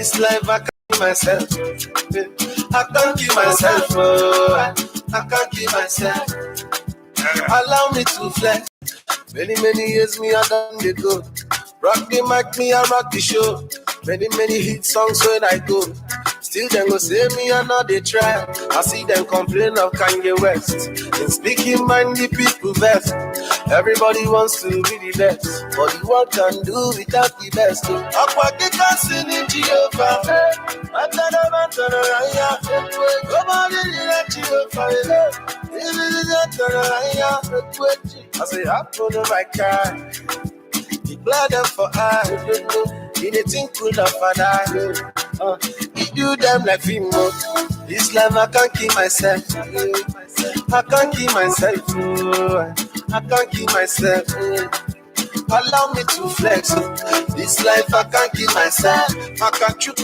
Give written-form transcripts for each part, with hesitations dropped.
This life I can't keep myself. I can't keep myself. Oh, I can't keep myself. Allow me to flex. Many years me I done the go. Rock the mic, me I rock the show. Many hit songs when I go. Still them go say me and now they try. I see them complain of Kanye West. In speaking mind the people best. Everybody wants to be the best, but the world can do without the best. Aqua the dancing in Jehovah. Nobody let Jehovah. I say I put on my car. The blood them for I. In a thing cool of an eye. You do them like film. This life I can't keep myself. I can't keep myself. I can't keep myself. Allow me to flex. This life I can't keep myself. I can't keep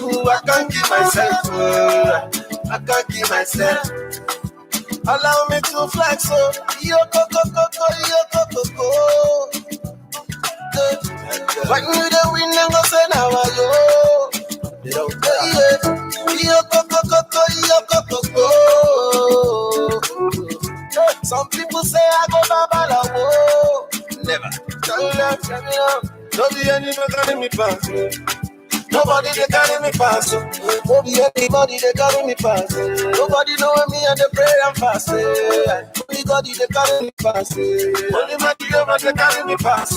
myself. I can't keep myself. Allow me to flex. Yo go go go go yo go go go. When you the win and go say now I go. They don't go yo go go go go yo go go go. Some people say I go babalawo. Never. Tell me don't be anybody carry me pass. Nobody they carry me pass. Don't be anybody they carry me pass. Nobody know me and they pray and fast. Only God they carry me pass. Only my Jehovah they carry me pass.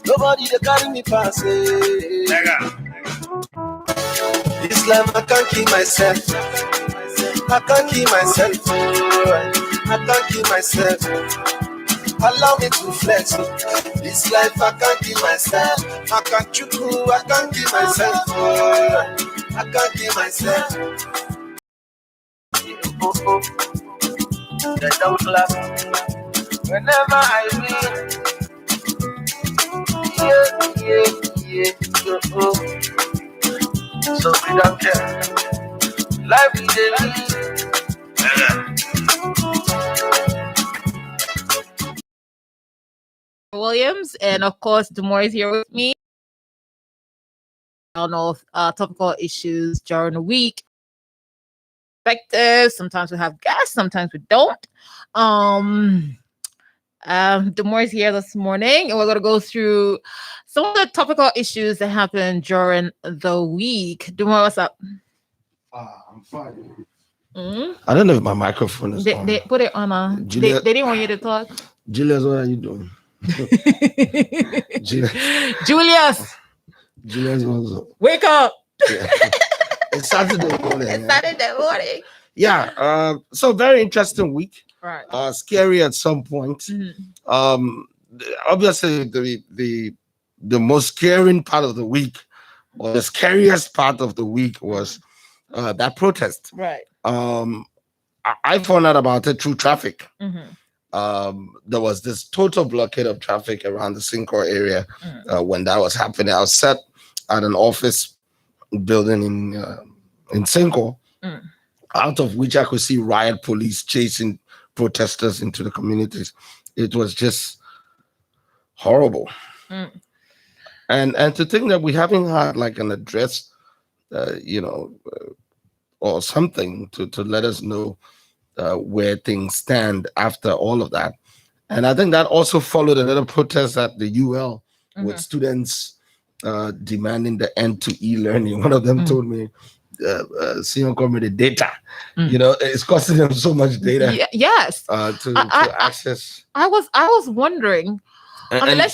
Nobody they carry me pass. This life I can't keep myself. I can't keep myself. I can't keep myself. Allow me to flex. This life I can't keep myself. I can't keep myself. I can't keep myself. They don't laugh whenever I win. Yeah. So we don't care. Life we live. Williams, and of course, Demore is here with me. On all topical issues during the week. Perspectives. Sometimes we have guests, sometimes we don't. Demore is here this morning, and we're going to go through some of the topical issues that happened during the week. Demore, what's up? I'm fine. I don't know if my microphone is on. They put it on. They didn't want you to talk. Julius, what are you doing? Julius, wake up. Yeah. It's Saturday morning. Saturday morning. Yeah. So very interesting week. Right. Scary at some point. Mm-hmm. Obviously, the most scaring part of the week, or the scariest part of the week, was that protest. Right. I found out about it through traffic. Mm-hmm. There was this total blockade of traffic around the Cinco area when that was happening. I was sat at an office building in Cinco, out of which I could see riot police chasing protesters into the communities. It was just horrible. And to think that we haven't had like an address, or something to let us know where things stand after all of that. And I think that also followed another protest at the UL with students demanding the end to e-learning. One of them told me, Sion called me the data. It's costing them so much data. Yes. To access. I was wondering. Let's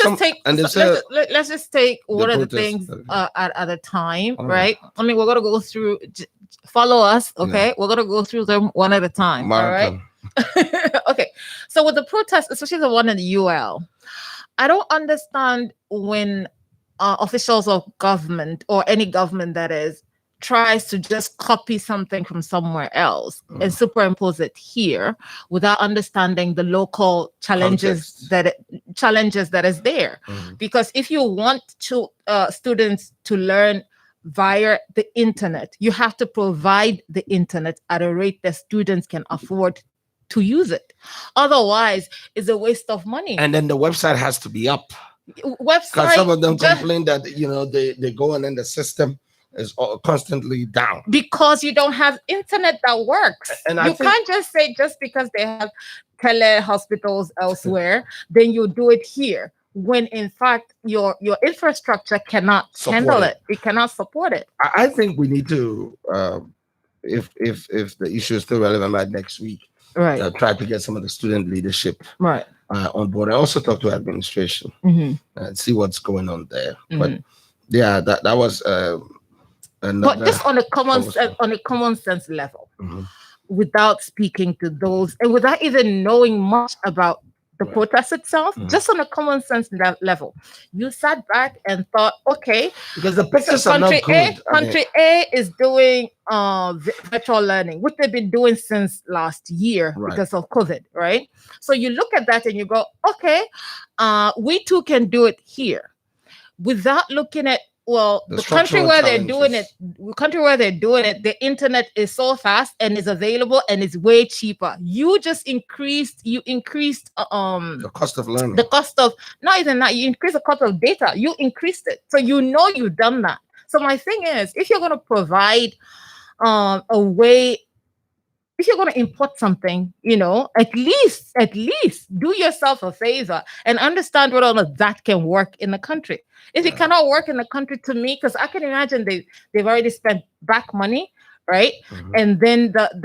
just take one of the things at a time, right? I mean, we're gonna go through. Follow us, okay? Yeah. We're gonna go through them one at a time. Marathon. All right. Okay. So with the protests, especially the one in the UL, I don't understand when officials of government, or any government that is, tries to just copy something from somewhere else and superimpose it here without understanding the local challenges that is there. Because if you want to students to learn via the internet, you have to provide the internet at a rate that students can afford to use it. Otherwise, it's a waste of money. And then the website has to be up. Website, because some of them complain that they go and then the system is constantly down because you don't have internet that works. And you can't just say just because they have tele hospitals elsewhere, then you do it here. When in fact your infrastructure cannot handle it. It cannot support it. I think we need to, if the issue is still relevant by next week, try to get some of the student leadership on board. I also talk to administration and see what's going on there. But yeah, that was but just on a common sense level, without speaking to those and without even knowing much about the protest itself, just on a common sense level, you sat back and thought, okay, because the pictures are not good. Country A is doing virtual learning, which they've been doing since last year because of COVID, right? So you look at that and you go, okay, we too can do it here, without looking at the country where they're doing it, the internet is so fast and is available and is way cheaper. You increased the cost of learning. The cost of, not even that, you increase the cost of data. You increased it. So you've done that. So my thing is, if you're going to provide a way, if you're going to import something, at least do yourself a favor and understand whether or not that can work in the country. If it cannot work in the country, to me, because I can imagine they've already spent back money, right? And then their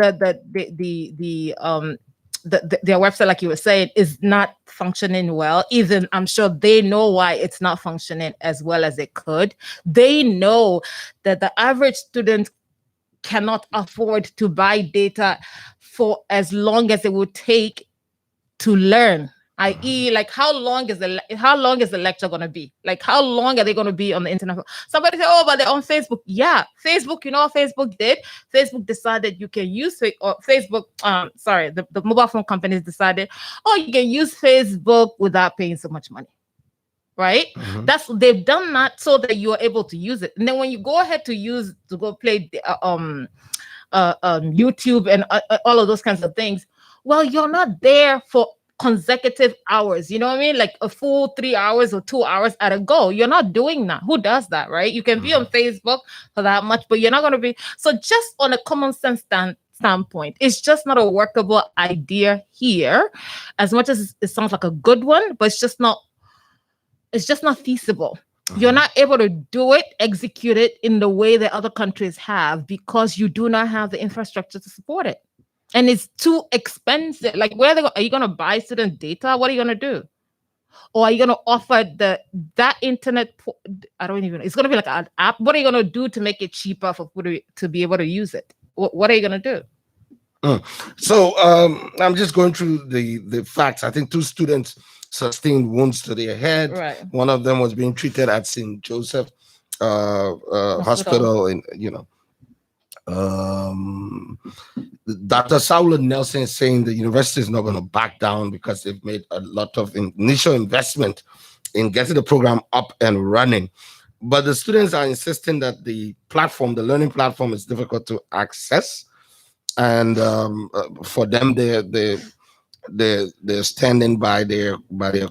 website, like you were saying, is not functioning well. Even I'm sure they know why it's not functioning as well as it could. They know that the average student cannot afford to buy data for as long as it would take to learn. I.e., like how long is the lecture going to be? Like how long are they going to be on the internet? Somebody say, oh, but they're on Facebook. Yeah, Facebook. You know what Facebook did? Facebook decided you can use Facebook. The mobile phone companies decided, oh, you can use Facebook without paying so much money. Right? They've done that so that you are able to use it. And then when you go ahead to go play YouTube and all of those kinds of things, well, you're not there for consecutive hours. You know what I mean? Like a full 3 hours or 2 hours at a go. You're not doing that. Who does that, right? You can be on Facebook for that much, but you're not going to be. So just on a common sense standpoint, it's just not a workable idea here. As much as it sounds like a good one, but it's just not feasible. You're not able to execute it in the way that other countries have because you do not have the infrastructure to support it. And it's too expensive. Like, are you going to buy student data? What are you going to do? Or are you going to offer that internet? I don't even know. It's going to be like an app. What are you going to do to make it cheaper for people to be able to use it? What are you going to do? So I'm just going through the facts. I think 2 students sustained wounds to their head. Right. One of them was being treated at St. Joseph Hospital, and Dr. Saul Nelson is saying the university is not going to back down because they've made a lot of initial investment in getting the program up and running. But the students are insisting that the learning platform is difficult to access. And for them, they're standing by their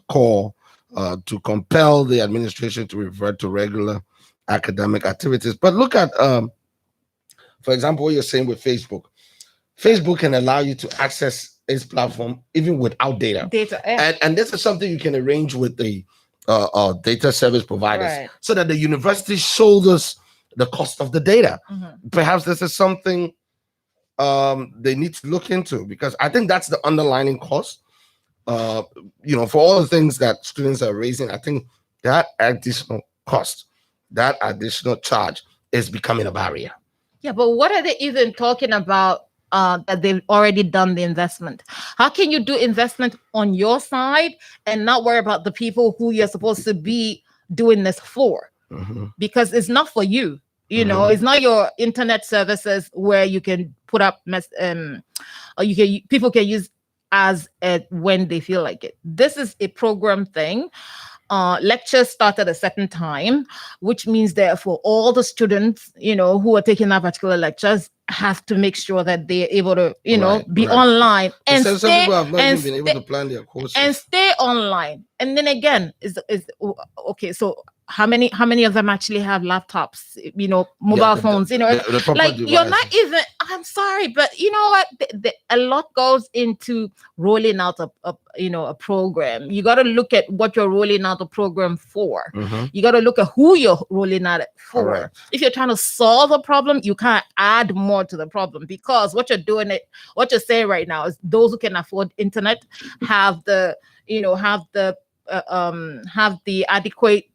call to compel the administration to revert to regular academic activities. But look at, for example, what you're saying with Facebook. Facebook can allow you to access its platform even without data. And this is something you can arrange with the data service providers, so that the university shoulders the cost of the data. Perhaps this is something they need to look into, because I think that's the underlying cost. For all the things that students are raising, I think that additional cost, that additional charge is becoming a barrier. Yeah, but what are they even talking about that they've already done the investment? How can you do investment on your side and not worry about the people who you're supposed to be doing this for? Because it's not for you. It's not your internet services where you can put up or people can use as when they feel like it. This is a program thing. Lectures start at a certain time, which means therefore all the students, who are taking that particular lectures have to make sure that they're able to, be online and some people have not even been able to plan their courses and stay online. And then again, is okay. So how many of them actually have laptops, mobile phones, the like devices. You're not even, I'm sorry, but you know what, a lot goes into rolling out a program. You got to look at what you're rolling out a program for. You got to look at who you're rolling out it for. Correct. If you're trying to solve a problem, you can't add more to the problem, because what you're saying right now is those who can afford internet have the adequate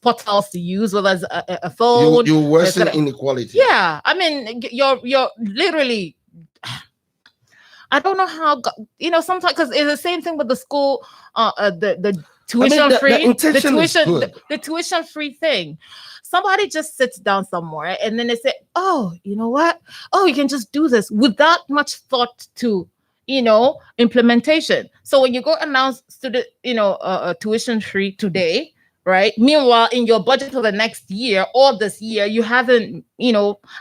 portals to use, whether it's a phone. You worsen inequality. Yeah, I mean, you're literally. I don't know how, sometimes, because it's the same thing with the school, the tuition free, the tuition free thing. Somebody just sits down somewhere and then they say, "Oh, you know what? Oh, you can just do this," without much thought to implementation. So when you go announce student, tuition free today, right? Meanwhile, in your budget for the next year or this year, you haven't,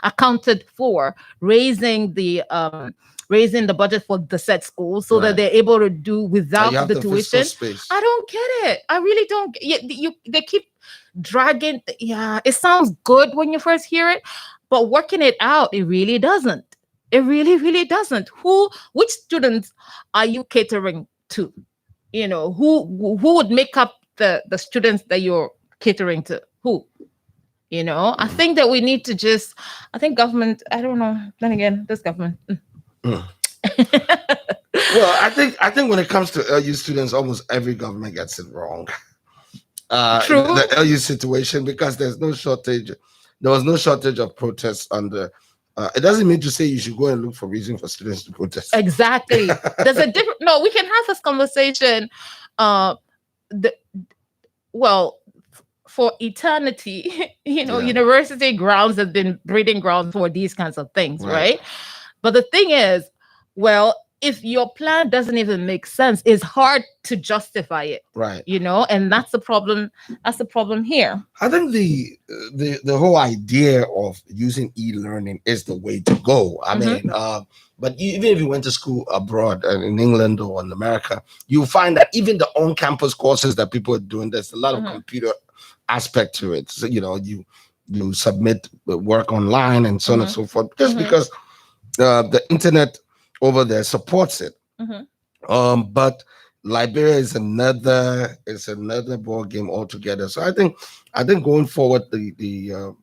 accounted for raising the budget for the said school so that they're able to do without the tuition. I don't get it. I really don't. They keep dragging. Yeah, it sounds good when you first hear it, but working it out, it really doesn't. It really, really doesn't. Which students are you catering to? Who would make up the students that you're catering to? Who? I think that we need to I think government, I don't know. Then again, this government. Well, I think when it comes to LU students, almost every government gets it wrong. True. The LU situation, because there was no shortage of protests under. It doesn't mean to say you should go and look for reason for students to protest. Exactly. There's a different. No, we can have this conversation. For eternity, university grounds have been breeding grounds for these kinds of things, right? But the thing is, if your plan doesn't even make sense, it's hard to justify it, right? And that's the problem. That's the problem here. I think the whole idea of using e-learning is the way to go. I mean, but even if you went to school abroad in England or in America, you find that even the on-campus courses that people are doing, there's a lot of computer aspect to it. So you submit work online and so on and so forth, just because the internet over there supports it. But Liberia is another ball game altogether. So I think going forward, the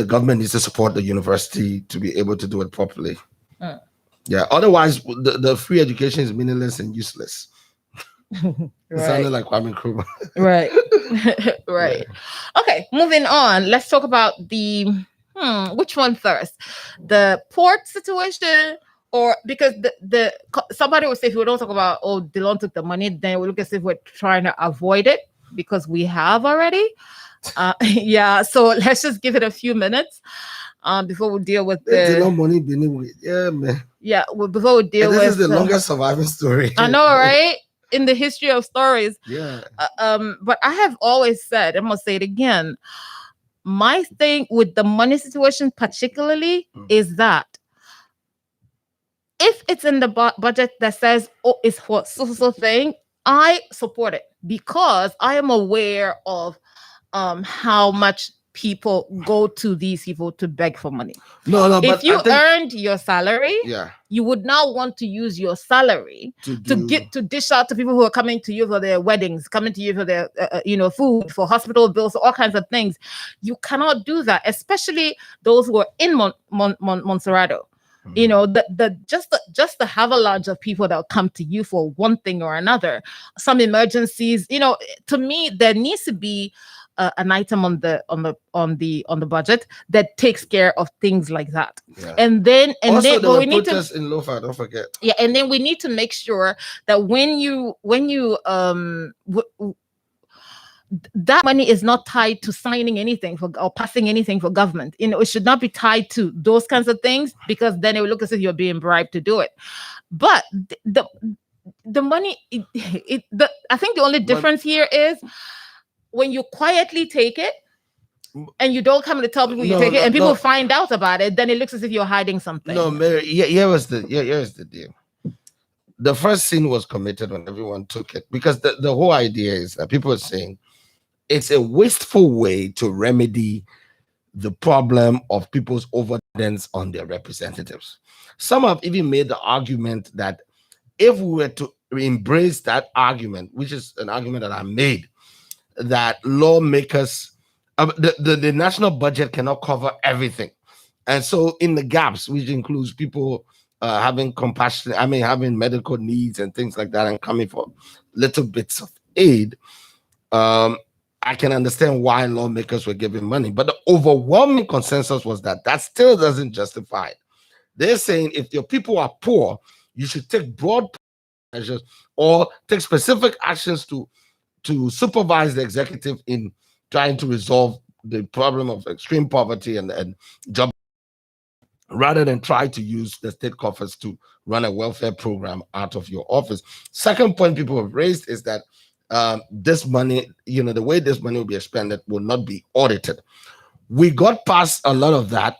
government needs to support the university to be able to do it properly. Yeah, otherwise the free education is meaningless and useless. It sounded like Kwame Nkrumah. Right. Right. Yeah. Okay, moving on. Let's talk about the which one first? The port situation, or because the somebody would say, if we don't talk about Delon took the money, then we look as if we're trying to avoid it because we have already. Yeah, so let's just give it a few minutes before we deal with the Delon money. Yeah, man. Yeah, before we deal with this is the longest surviving story. I know, right? In the history of stories. Yeah. But I have always said, I'm gonna say it again. My thing with the money situation, particularly, is that if it's in the budget that says, it's for so thing, I support it because I am aware of how much people go to these people to beg for money. No, if you earned your salary, yeah, you would now want to use your salary to dish out to people who are coming to you for their weddings, coming to you for their food, for hospital bills, all kinds of things. You cannot do that, especially those who are in Montserrado. Just the avalanche of people that will come to you for one thing or another, some emergencies. To me, there needs to be an item on the budget that takes care of things like that. Yeah. And then we need to in Lofa, don't forget. Yeah, and then we need to make sure that when you that money is not tied to signing anything or passing anything for government. It should not be tied to those kinds of things, because then it will look as if you're being bribed to do it. But the money, I think the only difference here is when you quietly take it and you don't come to tell people you take it, and people find out about it, then it looks as if you're hiding something. No, Mary, here's the deal. the first sin was committed when everyone took it, because the whole idea is that people are saying it's a wasteful way to remedy the problem of people's overdependence on their representatives. Some have even made the argument that if we were to embrace that argument, which is an argument that I made, that lawmakers, the national budget cannot cover everything. And so in the gaps, which includes people having compassion, having medical needs and things like that, and coming for little bits of aid, I can understand why lawmakers were giving money. But the overwhelming consensus was that still doesn't justify it. They're saying if your people are poor, you should take broad measures or take specific actions to supervise the executive in trying to resolve the problem of extreme poverty and job, rather than try to use the state coffers to run a welfare program out of your office. Second point people have raised is that this money, the way this money will be expended will not be audited. We got past a lot of that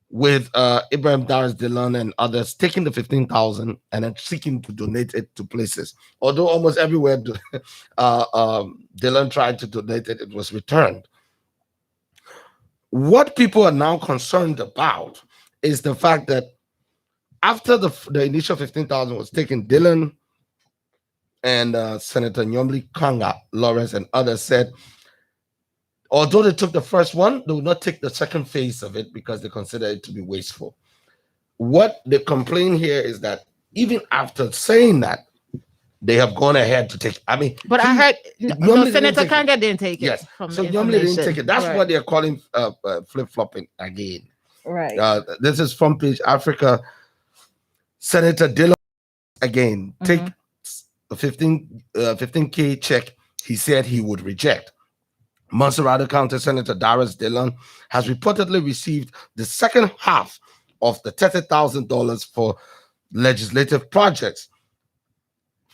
with Ibrahim Darius Dillon and others taking the 15,000 and then seeking to donate it to places. Although almost everywhere Dillon tried to donate it, it was returned. What people are now concerned about is the fact that after the initial 15,000 was taken, Dillon and Senator Nyomli Kanga, Lawrence, and others said, although they took the first one, they will not take the second phase of it because they consider it to be wasteful. What they complain here is that even after saying that, they have gone ahead to take. But I heard Senator Kanga didn't take it. Yes, so Nyomli didn't take it. That's what they're calling flip-flopping again. Right. This is Front Page Africa. Senator Dillon again take a 15K check. He said he would reject. Monserrado County Senator Darius Dillon has reportedly received the second half of the $30,000 for legislative projects.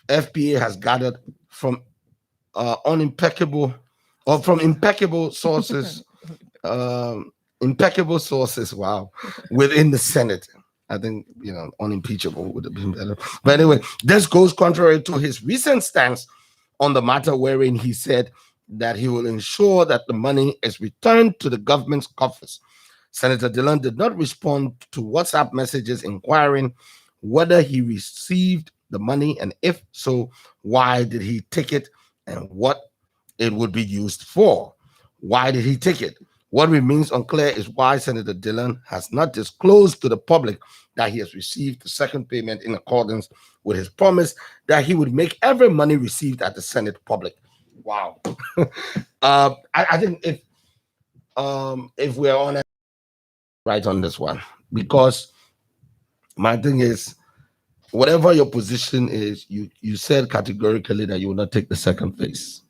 FPA has gathered from impeccable sources, within the Senate. I think, unimpeachable would have been better. But anyway, this goes contrary to his recent stance on the matter, wherein he said that he will ensure that the money is returned to the government's coffers. Senator Dillon did not respond to WhatsApp messages inquiring whether he received the money, and if so, why did he take it and what it would be used for. Why did he take it? What remains unclear is why Senator Dillon has not disclosed to the public that he has received the second payment in accordance with his promise that he would make every money received at the Senate public. Wow. I think if we're on it right on this one, because my thing is, whatever your position is, you said categorically that you will not take the second phase.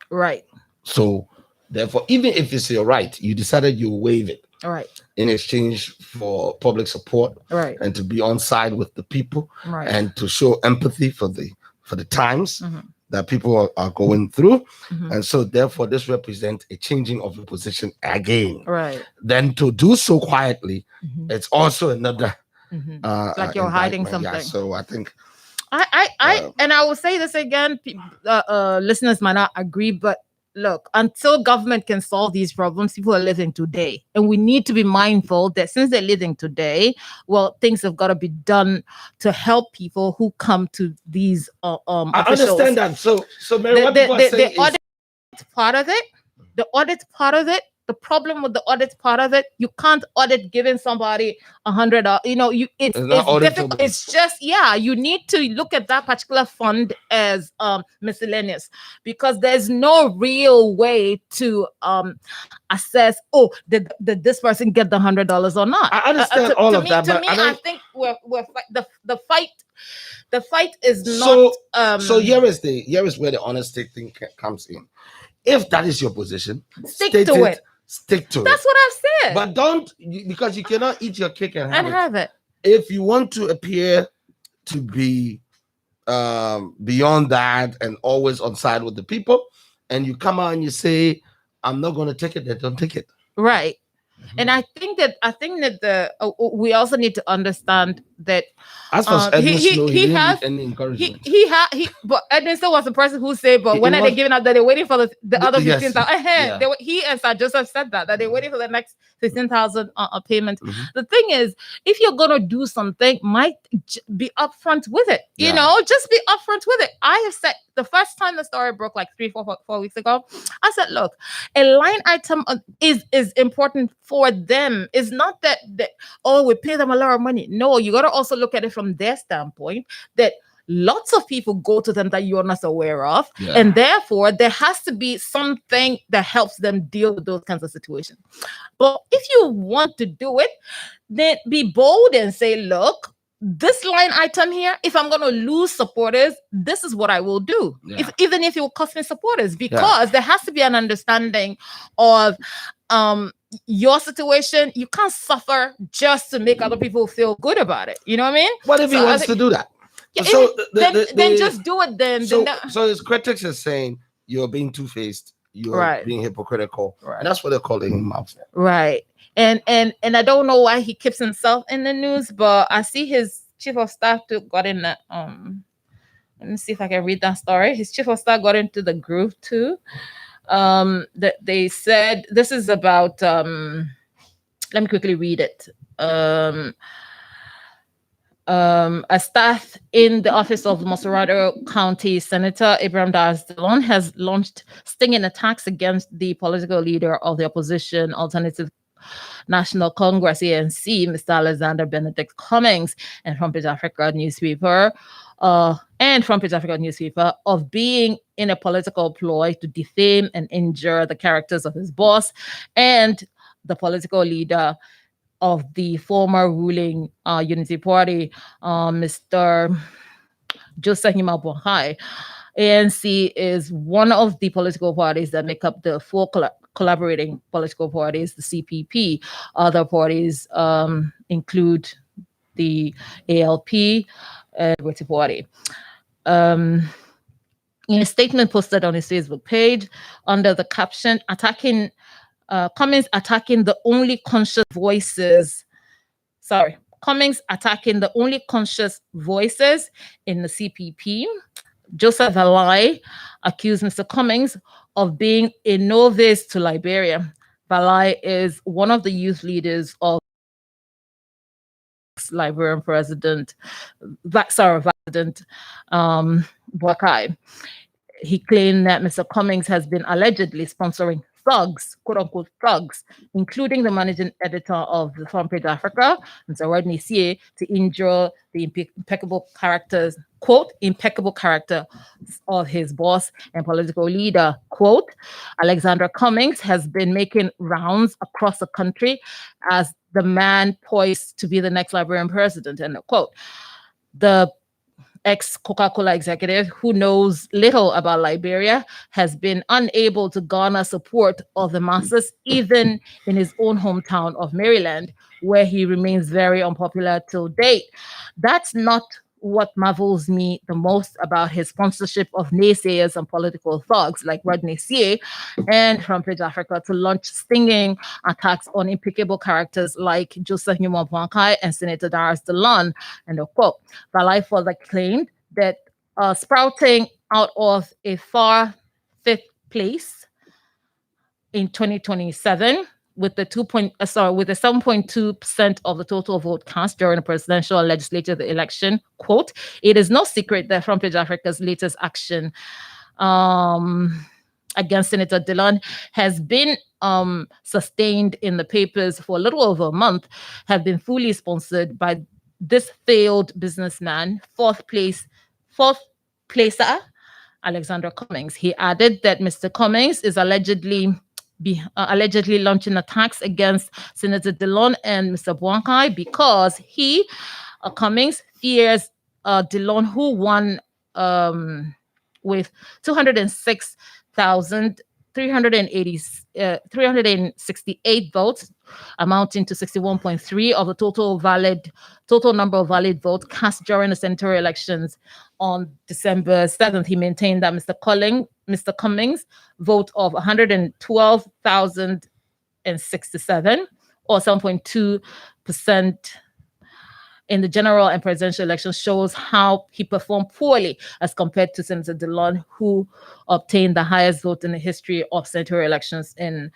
Right. So therefore, even if it's your right, you decided you waive it. Right. In exchange for public support. Right. And to be on side with the people. Right. And to show empathy for the times that people are going through. And so therefore this represents a changing of the position again. Right. Then to do so quietly, it's also another it's like you're hiding something. Yeah, so I think and I will say this again, listeners might not agree, but look, until government can solve these problems, people are living today. And we need to be mindful that since they're living today, well, things have got to be done to help people who come to these I officials. understand that. So Mary, what people are saying the audit part of it, the audit part of it, the problem with the audit part of it, you can't audit giving somebody $100. It's difficult. It's just, you need to look at that particular fund as miscellaneous, because there's no real way to assess, did this person get the $100 or not? I understand all of that. To me, I think we're the fight is not. So here is where the honesty thing comes in. If that is your position, stick to it. Stick to it. That's what I've said. But don't, because you cannot eat your cake and have it. If you want to appear to be beyond that and always on side with the people, and you come out and you say, "I'm not going to take it," then don't take it. Right. And I think that we also need to understand that as far as Edwin Snow, he didn't need any encouragement. But Edwin Snow was the person who said, but when are they giving up that they're waiting for the other 15,000? He and Sir Joseph said that they're waiting for the next 15,000 payment. Mm-hmm. The thing is, if you're gonna do something, might be upfront with it. You know, just be upfront with it. I have said the first time the story broke, like 4 weeks ago, I said, look, a line item is important for them. It's not that we pay them a lot of money. No, you got to also look at it from their standpoint that lots of people go to them that you're not aware of. Yeah. And therefore, there has to be something that helps them deal with those kinds of situations. But if you want to do it, then be bold and say, look, this line item here, if I'm going to lose supporters, this is what I will do. Yeah. Even if it will cost me supporters, because there has to be an understanding of your situation. You can't suffer just to make other people feel good about it. You know what I mean? What if he wants to do that? Yeah, so then just do it then. So his critics are saying you're being two-faced, you're being hypocritical. Right. And that's what they're calling him out for. Right. And I don't know why he keeps himself in the news, but I see his chief of staff got in the let me see if I can read that story. His chief of staff got into the group too. That they said this is about let me quickly read it. A staff in the office of Mosurado County Senator Abraham Dar-es-Dillon has launched stinging attacks against the political leader of the opposition Alternative National Congress, ANC, Mr. Alexander Benedict Cummings, and Front-Page Africa newspaper, of being in a political ploy to defame and injure the characters of his boss and the political leader of the former ruling Unity Party, Mr. Joseph Boakai. ANC is one of the political parties that make up the four collaborating political parties, the CPP. Other parties include the ALP and Unity Party. In a statement posted on his Facebook page under the caption, Cummings attacking the only conscious voices in the CPP. Joseph Valai accused Mr. Cummings of being a novice to Liberia. Valai is one of the youth leaders of Liberian President Boakai. He claimed that Mr. Cummings has been allegedly sponsoring thugs, quote-unquote thugs, including the managing editor of the Front-Page Africa, Mr. Rodney Sie, to injure the impeccable character of his boss and political leader. Quote, Alexander Cummings has been making rounds across the country as the man poised to be the next Liberian president, end quote. The ex-Coca-Cola executive who knows little about Liberia has been unable to garner support of the masses, even in his own hometown of Maryland, where he remains very unpopular till date. That's not what marvels me the most about his sponsorship of naysayers and political thugs like Rodney Sie and Front-Page Africa to launch stinging attacks on impeccable characters like Joseph Boakai and Senator Dar-es-Dillon, end quote. Valai further claimed that sprouting out of a far fifth place in 2027, with the 7.2% of the total vote cast during the presidential and legislative election, quote, it is no secret that Front-Page Africa's latest action against Senator Dillon has been sustained in the papers for a little over a month, have been fully sponsored by this failed businessman, fourth placer, Alexander Cummings. He added that Mr. Cummings is allegedly launching attacks against Senator Dillon and Mr. Boakai because he, Cummings, fears Dillon, who won with 206,368 votes, amounting to 61.3% of the total number of valid votes cast during the senatorial elections on December 7th. He maintained that Mr. Cummings' vote of 112,067, or 7.2%, in the general and presidential elections shows how he performed poorly as compared to Senator Dillon, who obtained the highest vote in the history of senatorial elections in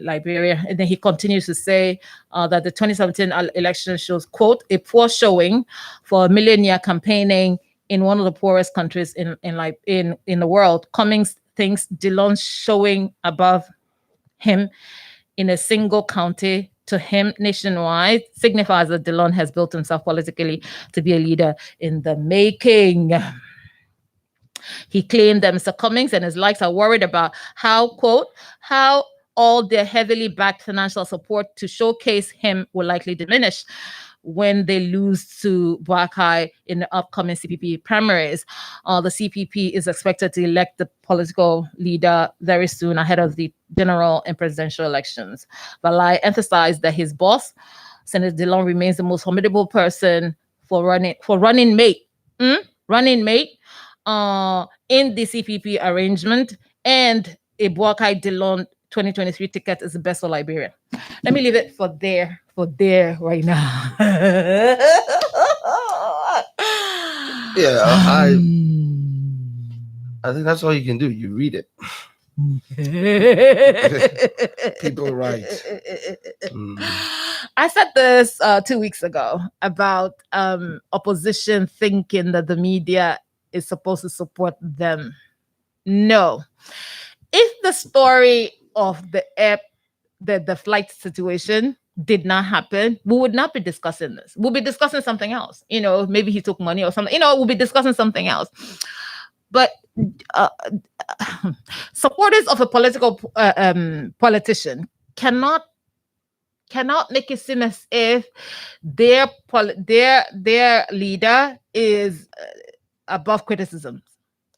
Liberia. And then he continues to say that the 2017 election shows, quote, a poor showing for a millionaire campaigning in one of the poorest countries in the world. Cummings thinks Dillon showing above him in a single county to him nationwide signifies that Dillon has built himself politically to be a leader in the making. He claimed that Mr. Cummings and his likes are worried about how, quote, how all their heavily backed financial support to showcase him will likely diminish when they lose to Boakai in the upcoming CPP primaries. The CPP is expected to elect the political leader very soon ahead of the general and presidential elections. Balai emphasized that his boss, Senator Dillon, remains the most formidable person for running mate in the CPP arrangement, and a Boakai Dillon 2023 ticket is the best for Liberia. Let me leave it for there right now. Yeah, I think that's all you can do. You read it. People write. I said this 2 weeks ago about opposition thinking that the media is supposed to support them. No. If the story of the flight situation did not happen, we would not be discussing this. We'll be discussing something else. Maybe he took money or something. We'll be discussing something else. But supporters of a political politician cannot make it seem as if their leader is above criticism.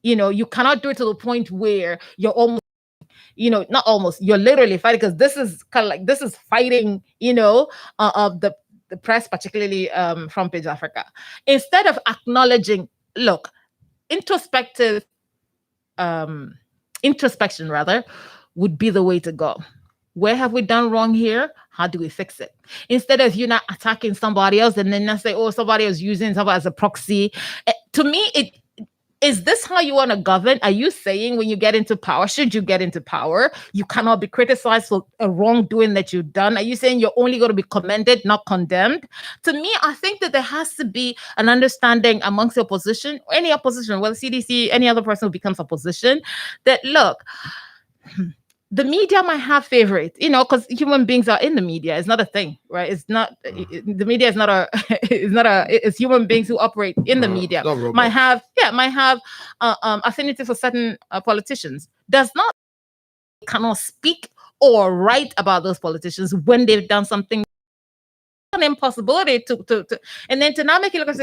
You cannot do it to the point where you're almost, not almost, you're literally fighting, because this is fighting, of the press, particularly from Page Africa. Instead of acknowledging, look, introspection rather would be the way to go. Where have we done wrong here? How do we fix it? Instead of you not attacking somebody else and then not say, oh, somebody else using somebody as a proxy. To me, is this how you want to govern? Are you saying when you get into power, should you get into power, you cannot be criticized for a wrongdoing that you've done? Are you saying you're only going to be commended, not condemned? To me, I think that there has to be an understanding amongst the opposition, any opposition, whether CDC, any other person who becomes opposition, that look, the media might have favorites, because human beings are in the media. It's not a thing, right? It's not, the media is not it's human beings who operate in the media. Might have affinity for certain politicians. Does not cannot speak or write about those politicians when they've done something. An impossibility to and then to now make it look as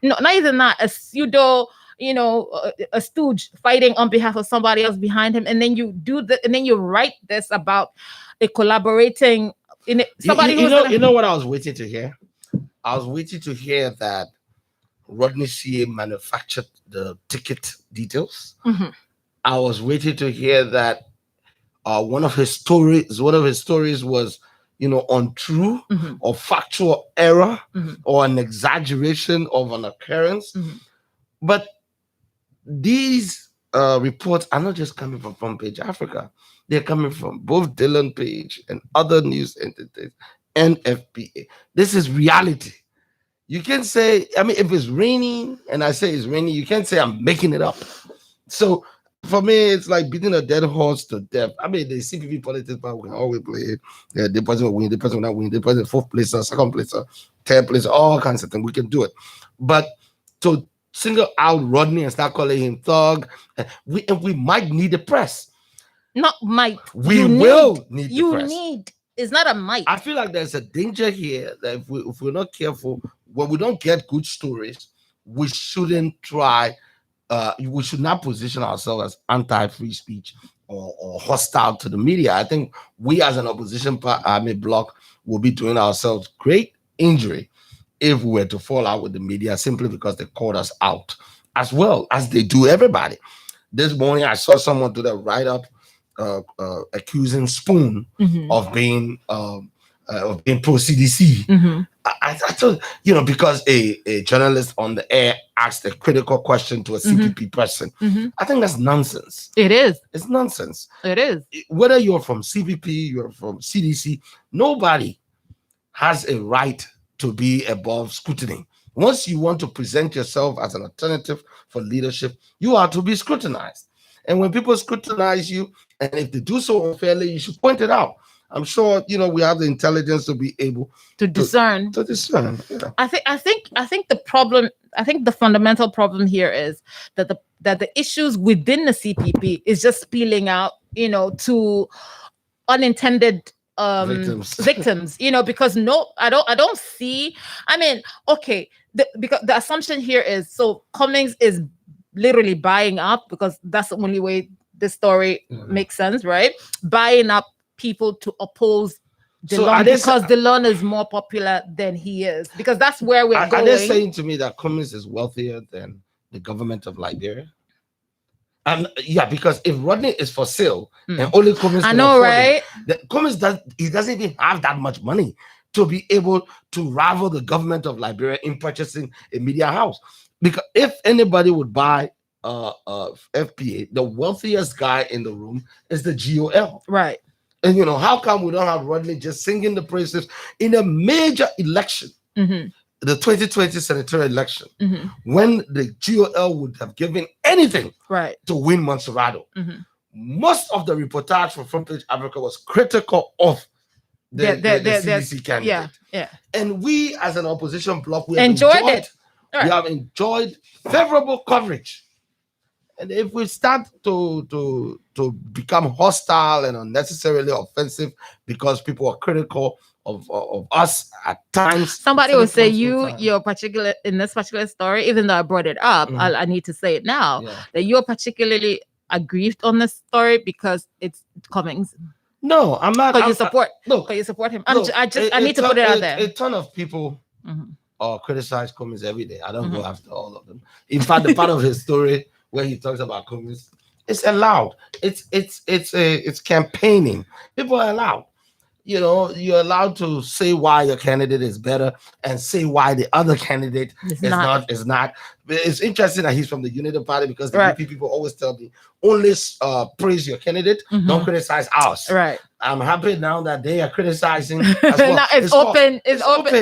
no, not even that, a pseudo, a stooge fighting on behalf of somebody else behind him, and then you do and then you write this about a collaborating in it. Somebody you know what I was waiting to hear? I was waiting to hear that Rodney CA manufactured the ticket details. Mm-hmm. I was waiting to hear that one of his stories was untrue, mm-hmm. or factual error, mm-hmm. or an exaggeration of an occurrence. Mm-hmm. But these reports are not just coming from Front Page Africa. They're coming from both Dillon Page and other news entities and FPA. This is reality. You can say, if it's raining and I say it's raining, you can't say I'm making it up. So for me, it's like beating a dead horse to death. The CPP politics part, we can always play it. Yeah, the person will win, the person will not win, the person fourth place, second place, third place, all kinds of things. We can do it. But to single out Rodney and start calling him thug, we might need the press. Not might. We will need the you press. Need. It's not a might. I feel like there's a danger here that if we're not careful, when we don't get good stories, we shouldn't try. We should not position ourselves as anti-free speech or hostile to the media. I think we as an opposition bloc will be doing ourselves great injury if we were to fall out with the media simply because they called us out, as well as they do everybody. This morning, I saw someone do that write-up accusing Spoon mm-hmm. of being of being pro CDC. I thought, because a journalist on the air asked a critical question to a CPP person. I think that's nonsense. It is. It's nonsense. It is. Whether you're from CPP, you're from CDC, nobody has a right to be above scrutiny. Once you want to present yourself as an alternative for leadership, you are to be scrutinized. And when people scrutinize you, and if they do so unfairly, you should point it out. I'm sure we have the intelligence to be able to discern. Yeah. I think the problem. I think the fundamental problem here is that the issues within the CPP is just spilling out, to unintended victims. Because I don't see. I mean, okay, because the assumption here is so Cummings is literally buying up, because that's the only way this story makes sense, right? Buying up people to oppose Delon because Delon is more popular than he is, because that's where we're going. Are they saying to me that Cummings is wealthier than the government of Liberia? Yeah, because if Rodney is for sale and only Cummings, I know, right? Cummings doesn't even have that much money to be able to rival the government of Liberia in purchasing a media house. Because if anybody would buy FPA, the wealthiest guy in the room is the GOL. Right. And how come we don't have Rodney just singing the praises in a major election, the 2020 senatorial election, when the GOL would have given anything to win Montserrado? Most of the reportage from Front Page Africa was critical of the CDC candidate. Yeah. And we, as an opposition bloc, we have enjoyed it. Right. We have enjoyed favorable coverage. And if we start to become hostile and unnecessarily offensive because people are critical of us at times, somebody will say you're particular in this particular story, even though I brought it up, I need to say it now, that you're particularly aggrieved on this story because it's Cummings. No, I'm not. Because you support him. I need to put it out there. A ton of people criticize Cummings every day. I don't go after all of them. In fact, the part of his story where he talks about Cummings, it's allowed. It's campaigning. People are allowed. You're allowed to say why your candidate is better and say why the other candidate is not. But it's interesting that he's from the Unity Party, because the UP people always tell me, only praise your candidate, don't criticize ours. Right. I'm happy now that they are criticizing as well. Now it's open. It's open.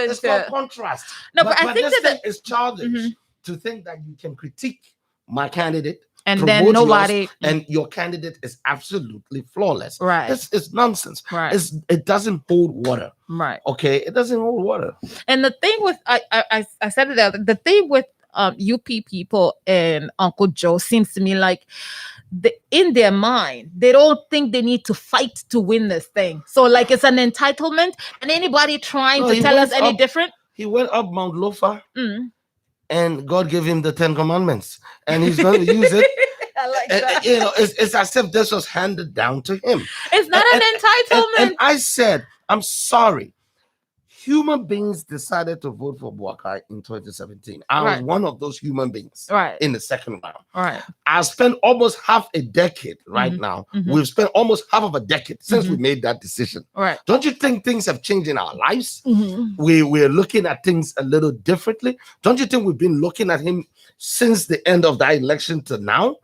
It's called contrast. No, but I think that it's childish to think that you can critique my candidate and then nobody and your candidate is absolutely flawless. Right. It's nonsense. Right. It doesn't hold water. Right. Okay. It doesn't hold water. And the thing with I said it out. The thing with UP people and Uncle Joe seems to me like in their mind, they don't think they need to fight to win this thing. So like it's an entitlement, and anybody trying to tell us any different. He went up Mount Lofa. And God gave him the 10 commandments, and he's going to use it. I like that. It's as if this was handed down to him. It's not an entitlement. And I said, I'm sorry. Human beings decided to vote for Boakai in 2017. I was one of those human beings in the second round. Right. I spent almost half a decade now. We've spent almost half of a decade since we made that decision. Right. Don't you think things have changed in our lives? We're looking at things a little differently. Don't you think we've been looking at him since the end of that election to now?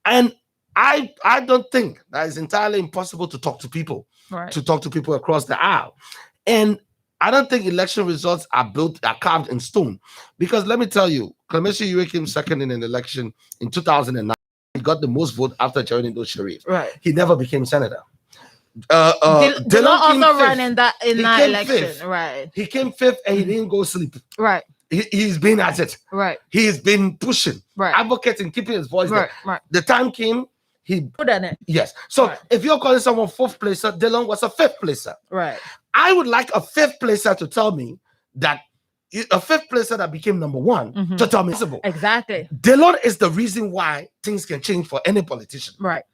And I don't think that it's entirely impossible to talk to people, to talk to people across the aisle. And I don't think election results are carved in stone, because let me tell you, Clemency Yue came second in an election in 2009. He got the most vote after Jerindo Sharif. Right. He never became senator. Dylan also ran in that election. Fifth. Right. He came fifth and he didn't go sleep. Right. He's been at it. Right. He's been pushing. Right. Advocating, keeping his voice there. Right. The time came. He put on it. Yes. So if you're calling someone fourth placer, Dylan was a fifth placer. Right. I would like a fifth placer to tell me that a fifth placer that became number one to tell me exactly. Dylan is the reason why things can change for any politician. Right.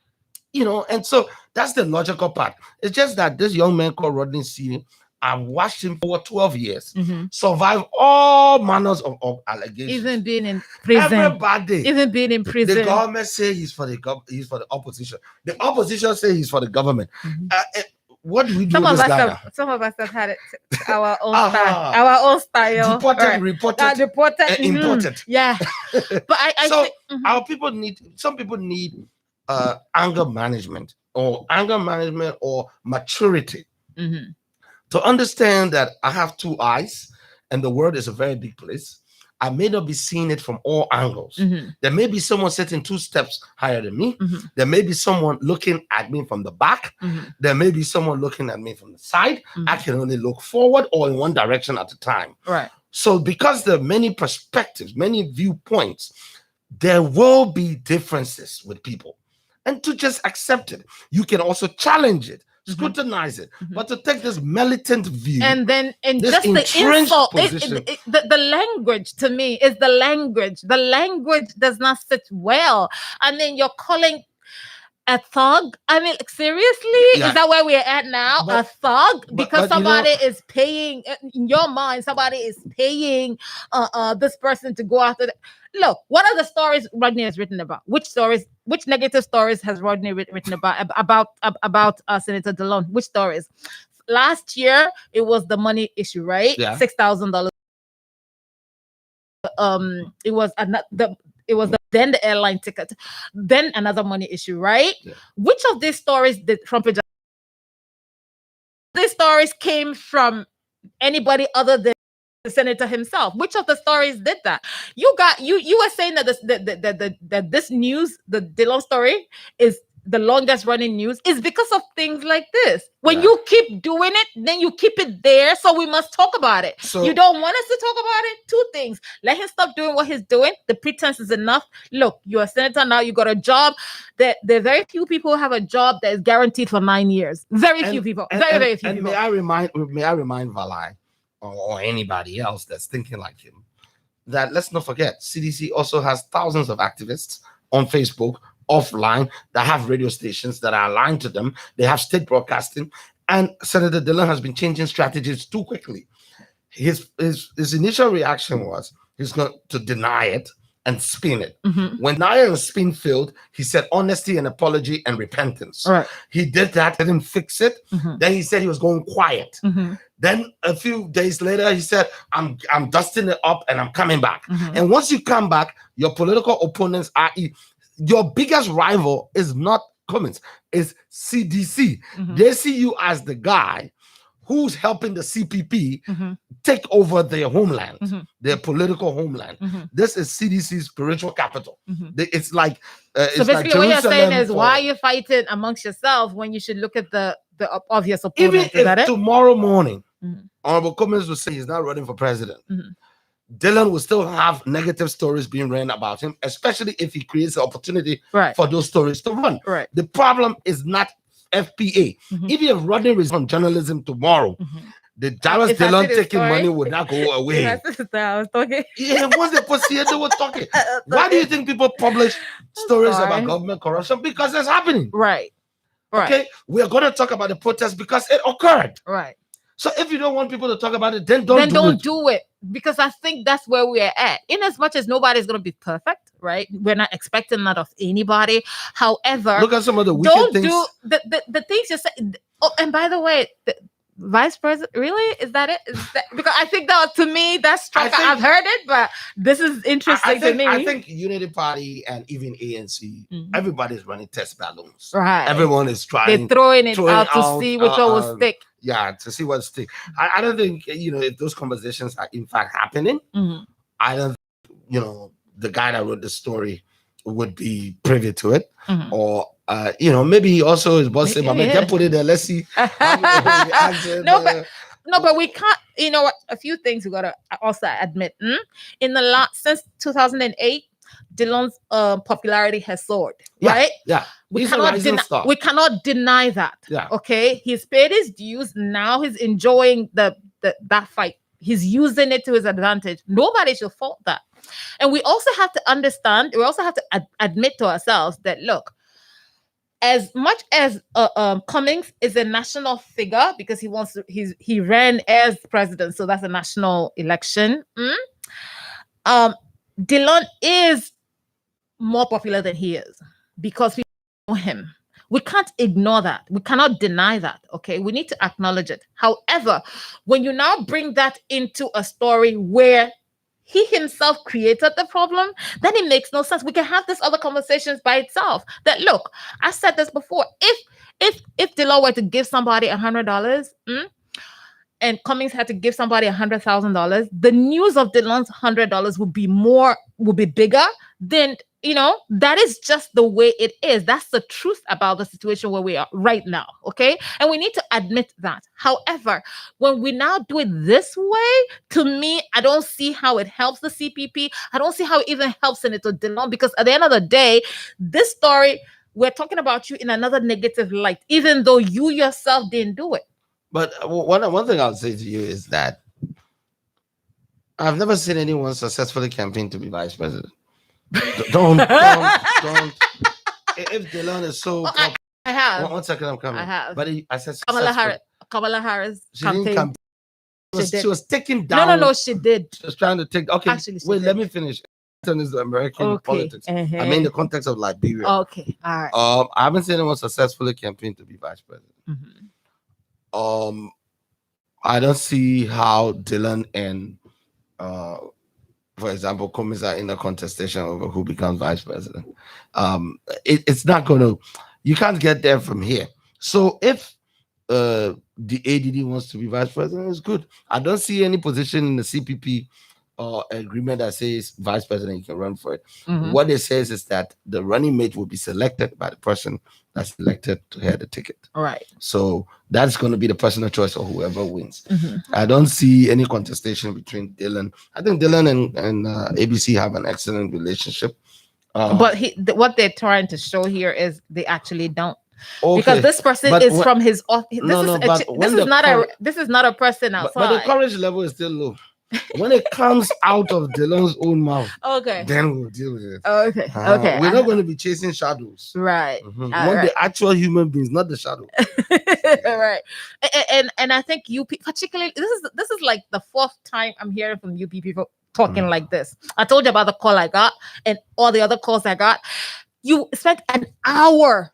And so that's the logical part. It's just that this young man called Rodney C. I've watched him for 12 years survive all manners of allegations. Even being in prison. Everybody. Even being in prison. The government say he's for the opposition. The opposition say he's for the government. what do we do with this guy? Some of us have had it our own style. Our own style. Deported, reported, deported, imported. Yeah. But our people some people need anger management or maturity to understand that I have two eyes and the world is a very big place. I may not be seeing it from all angles. There may be someone sitting 2 steps higher than me. There may be someone looking at me from the back. There may be someone looking at me from the side. I can only look forward or in one direction at a time. Right. So because there are many perspectives, many viewpoints, there will be differences with people. And to just accept it. You can also challenge it, scrutinize it, but to take this militant view and just the insult, the language to me is the language. The language does not sit well. And then you're calling a thug. I mean, seriously, is that where we're at now? A thug because somebody is paying. In your mind, somebody is paying this person to go after. Look, what are the stories Rodney has written about? Which negative stories has Rodney written about Senator Dillon? Which stories? Last year, it was the money issue, right? Yeah. $6,000. It was then the airline ticket, then another money issue, right? Yeah. Which of these stories did Trump? These stories came from anybody other than the senator himself. Which of the stories did that? You were saying that this news, the Dillon story, is the longest running news, is because of things like this. When you keep doing it, then you keep it there. So we must talk about it. So, you don't want us to talk about it? 2 things. Let him stop doing what he's doing. The pretense is enough. Look, you're a senator now. You got a job. There are very few people who have a job that is guaranteed for 9 years. Very few people. Very few people. May I remind Valai or anybody else that's thinking like him that let's not forget, CDC also has thousands of activists on Facebook, offline, that have radio stations that are aligned to them. They have state broadcasting, and Senator Dillon has been changing strategies too quickly. His initial reaction was he's going to deny it and spin it. When denial and spin failed, he said honesty and apology and repentance. Right. He did that, didn't fix it. Then he said he was going quiet. Then a few days later, he said, I'm dusting it up and I'm coming back. And once you come back, your political opponents are your biggest rival is not Cummins, is CDC. They see you as the guy who's helping the CPP take over their homeland, their political homeland. This is CDC's spiritual capital. It's like so basically like what you're saying is why are you fighting amongst yourself when you should look at the obvious opponent? Even if tomorrow morning, Honorable Cummins will say he's not running for president, Dillon will still have negative stories being ran about him, especially if he creates an opportunity for those stories to run. Right. The problem is not FPA. If you have Rodney resigns from journalism tomorrow, the Dallas Dillon taking money would not go away. I was talking. Yeah, once they put here, they were talking. Why do you think people publish stories about government corruption? Because it's happening. Right. Okay, we are going to talk about the protest because it occurred. Right. So if you don't want people to talk about it, then don't do it. Because I think that's where we're at. In as much as nobody's going to be perfect, right? We're not expecting that of anybody. However, look at some of the wicked things. Don't do the things you say. Oh, and by the way, the vice president, really? Is that it? Because I think that to me, that's struck. I've heard it, but this is interesting to me. I think Unity Party and even ANC, everybody's running test balloons. Right. Everyone is trying. They're throwing it out to see which one will stick. Yeah, to see what sticks. I don't think, if those conversations are in fact happening, I don't, the guy that wrote the story would be privy to it. Or, maybe he also is bossing, but can put it there. Let's see. But we can't, a few things we got to also admit. Since 2008, Dillon's popularity has soared, right? Yeah. We cannot deny that. Yeah. Okay. He's paid his dues. Now he's enjoying that fight. He's using it to his advantage. Nobody should fault that. And we also have to understand, we also have to admit to ourselves that, look, as much as Cummings is a national figure because he ran as president, so that's a national election. Dillon is more popular than he is because people know him. We can't ignore that. We cannot deny that. Okay, we need to acknowledge it. However, when you now bring that into a story where he himself created the problem, then it makes no sense. We can have this other conversations by itself. That look, I said this before. If the law were to give somebody $100, and Cummings had to give somebody $100,000, the news of Dylan's $100 would be bigger than, that is just the way it is. That's the truth about the situation where we are right now. Okay. And we need to admit that. However, when we now do it this way, to me, I don't see how it helps the CPP. I don't see how it even helps Senator Dylan, because at the end of the day, this story, we're talking about you in another negative light, even though you yourself didn't do it. But one thing I'll say to you is that I've never seen anyone successfully campaign to be vice president. Don't. If Dylan is so, I have. One second, I'm coming. I have. But I said Kamala Harris. She didn't campaign. She was taking down. No, she did. She was trying to take. Okay, actually, wait. Let me finish. Is American politics. I mean, in the context of Liberia. Okay, all right. I haven't seen anyone successfully campaign to be vice president. I don't see how Dylan and, for example, Cummings are in a contestation over who becomes vice president. It's not going to. You can't get there from here. So if the ADD wants to be vice president, it's good. I don't see any position in the CPP agreement that says vice president, you can run for it. What it says is that the running mate will be selected by the person that's elected to head the ticket. All right. So that's going to be the personal choice of whoever wins. I don't see any contestation between Dylan. I think Dylan and ABC have an excellent relationship. But what they're trying to show here is they actually don't. Okay. Because this person is from his office. This is not a person outside. But the courage level is still low. When it comes out of Dylan's own mouth, then we'll deal with it. Okay. We're not going to be chasing shadows. Right. The actual human beings, not the shadow. Right. And I think UP, particularly, this is like the fourth time I'm hearing from UP people talking like this. I told you about the call I got and all the other calls I got. You spent an hour.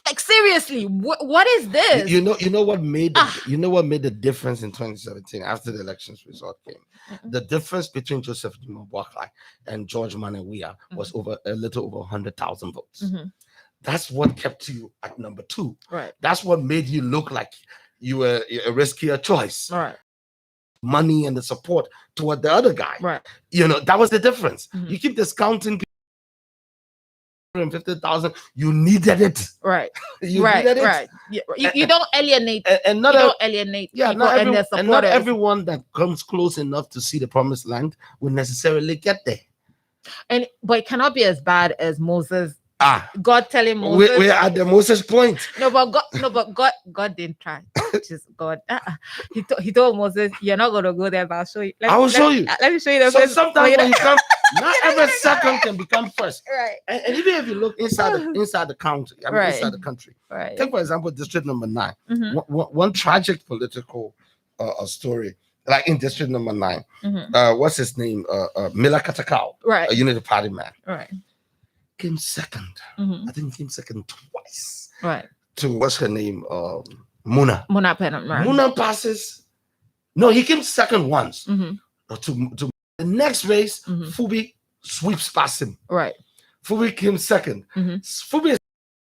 Like seriously, what is this? You know what made the difference in 2017 after the elections result came. The difference between Joseph Boakai and George Manawia was a little over 100,000 votes. That's what kept you at number 2. Right. That's what made you look like you were a riskier choice. Right. Money and the support toward the other guy. Right. That was the difference. You keep discounting 150,000. You needed it. Right. Needed it. Right. You don't alienate. And don't alienate. Yeah. Not everyone that comes close enough to see the promised land will necessarily get there. But it cannot be as bad as Moses. God telling Moses. We're at the Moses point. God didn't try. Just God. He told Moses, "You're not gonna go there, but I'll show you." I will show you. Let me show you. So sometimes when you come, not every second can become first. Right. And even if you look inside the country, inside the country. Right. Take for example, District Number 9. One tragic political story, like in District Number 9. What's his name? Mila Katakau. Right. A Unity Party man. Right. Came second. I think he came second twice. Right. To what's her name? Muna Penham. Right. Muna passes. No, he came second once. To the next race, Fubi sweeps past him. Right. Fubi came second. Fubi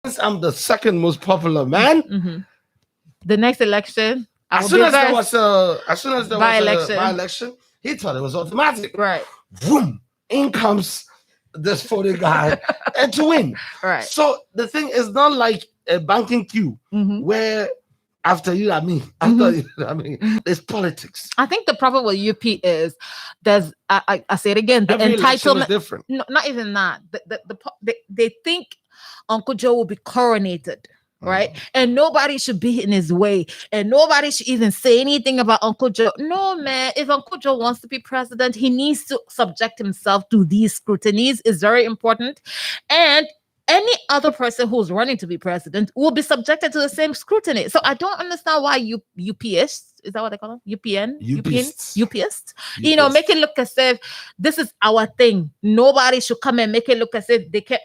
says, I'm the second most popular man. The next election, as soon as there was a by-election, he thought it was automatic. Right. Boom! In comes this 40 guy and to win. Right. So the thing is not like a banking queue where after you, there's politics. I think the problem with UP is I say it again, the every entitlement is different. No, not even that. They think Uncle Joe will be coronated. Right. And nobody should be in his way. And nobody should even say anything about Uncle Joe. No, man. If Uncle Joe wants to be president, he needs to subject himself to these scrutinies. It's very important. And any other person who's running to be president will be subjected to the same scrutiny. So I don't understand why UPists, is that what they call them? UPists, make it look as if this is our thing. Nobody should come and make it look as if they can.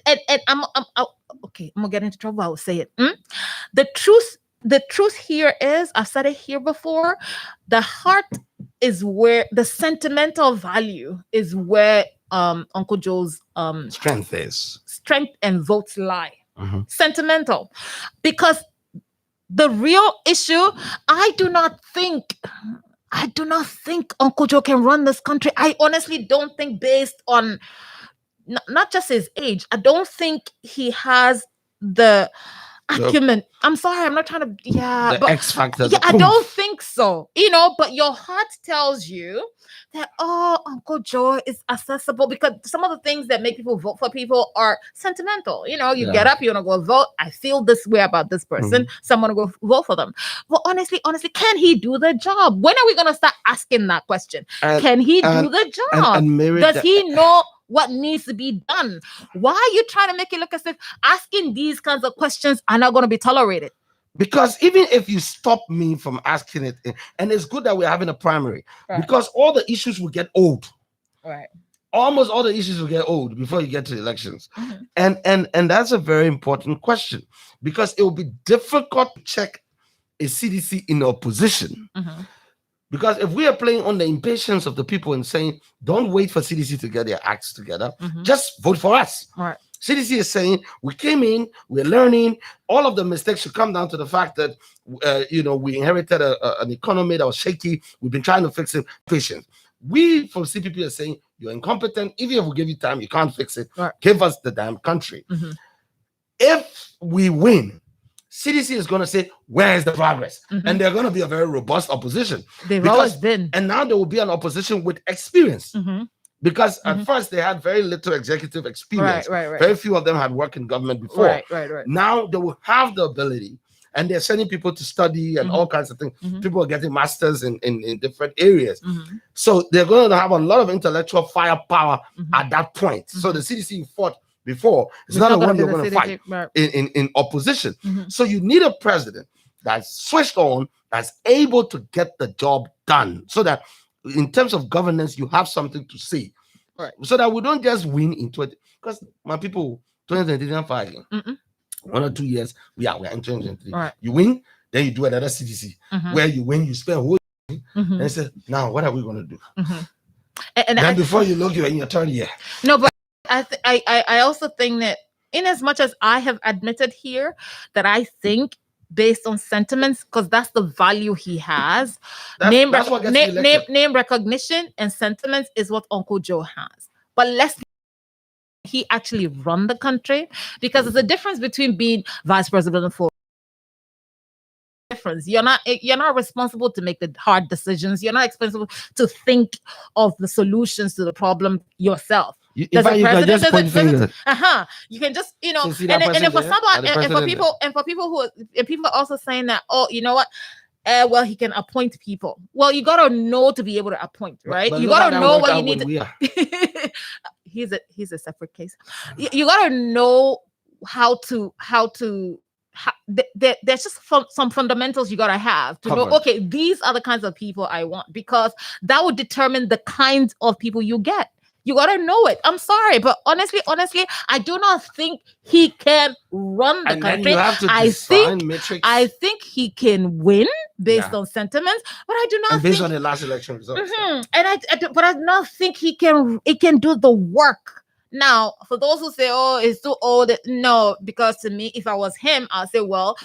I'm okay. I'm gonna get into trouble. I will say it. The truth here is, I've said it here before. The heart is where the sentimental value is where Uncle Joe's strength and votes lie. Sentimental, because the real issue, I do not think Uncle Joe can run this country. I honestly don't think, based on not just his age, I don't think he has the acumen. I'm sorry, I'm not trying to. Yeah, but X factor. Yeah, I don't think so. But your heart tells you that Uncle Joe is accessible, because some of the things that make people vote for people are sentimental. You get up, you want to go vote. I feel this way about this person, so I'm gonna go vote for them. But honestly, can he do the job? When are we gonna start asking that question? Can he do the job? Does he know what needs to be done? Why are you trying to make it look as if asking these kinds of questions are not going to be tolerated? Because even if you stop me from asking it, and it's good that we're having a primary, because all the issues will get old. Right. Almost all the issues will get old before you get to elections. And that's a very important question, because it will be difficult to check a CDC in opposition. Because if we are playing on the impatience of the people and saying, don't wait for CDC to get their acts together, just vote for us. Right. CDC is saying, we came in, we're learning. All of the mistakes should come down to the fact that, we inherited an economy that was shaky. We've been trying to fix it. Patience. We from CPP are saying, you're incompetent. Even if we give you time, you can't fix it. Right. Give us the damn country. If we win, CDC is going to say, where is the progress? And they're going to be a very robust opposition. They've always been. And now there will be an opposition with experience. Because at first they had very little executive experience. Right. Very few of them had worked in government before. Right. Now they will have the ability, and they're sending people to study and all kinds of things. People are getting masters in different areas. So they're going to have a lot of intellectual firepower at that point. So the CDC fought before, it's not the one you're going to fight in opposition. So you need a president that's switched on, that's able to get the job done, so that in terms of governance, you have something to say. Right. So that we don't just win in 20, because my people, 2023, 1 or 2 years, we are in 2023. Right. You win, then you do another CDC. Where you win, you spend a whole and you say, now what are we going to do? And then before you look, you're in your third year. No, but I also think that, in as much as I have admitted here that I think, based on sentiments, because that's the value he has, name recognition and sentiments is what Uncle Joe has. But he actually run the country, because there's a difference between being vice president for difference. You're not responsible to make the hard decisions. You're not responsible to think of the solutions to the problem yourself. You can just point fingers. You can just, and for people are also saying that, you know what? Well, he can appoint people. Well, you gotta know to be able to appoint, right? You gotta know what you need to. He's a separate case. You gotta know how to. There's just some fundamentals you gotta have to know. Okay, these are the kinds of people I want, because that would determine the kinds of people you get. You gotta know it. I'm sorry, but honestly, I do not think he can run the country. I think he can win based on sentiments, but I do not. Based on the last election results. But I do not think he can do the work. Now, for those who say, "Oh, it's too old," no, because to me, if I was him, I'll say, "Well,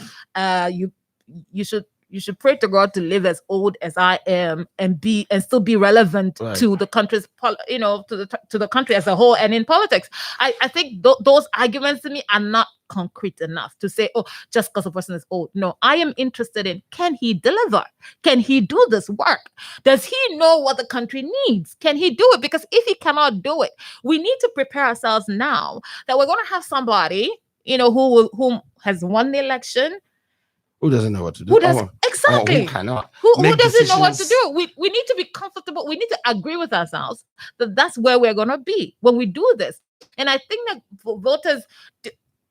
you should pray to God to live as old as I am and still be relevant to the country's, to the country as a whole and in politics." I think those arguments to me are not concrete enough to say, oh, just because a person is old. No, I am interested in, can he deliver? Can he do this work? Does he know what the country needs? Can he do it? Because if he cannot do it, we need to prepare ourselves now that we're going to have somebody, who has won the election, who doesn't know what to do. Exactly. Who cannot. Who doesn't know what to do. We need to be comfortable. We need to agree with ourselves that that's where we're going to be when we do this. And I think that voters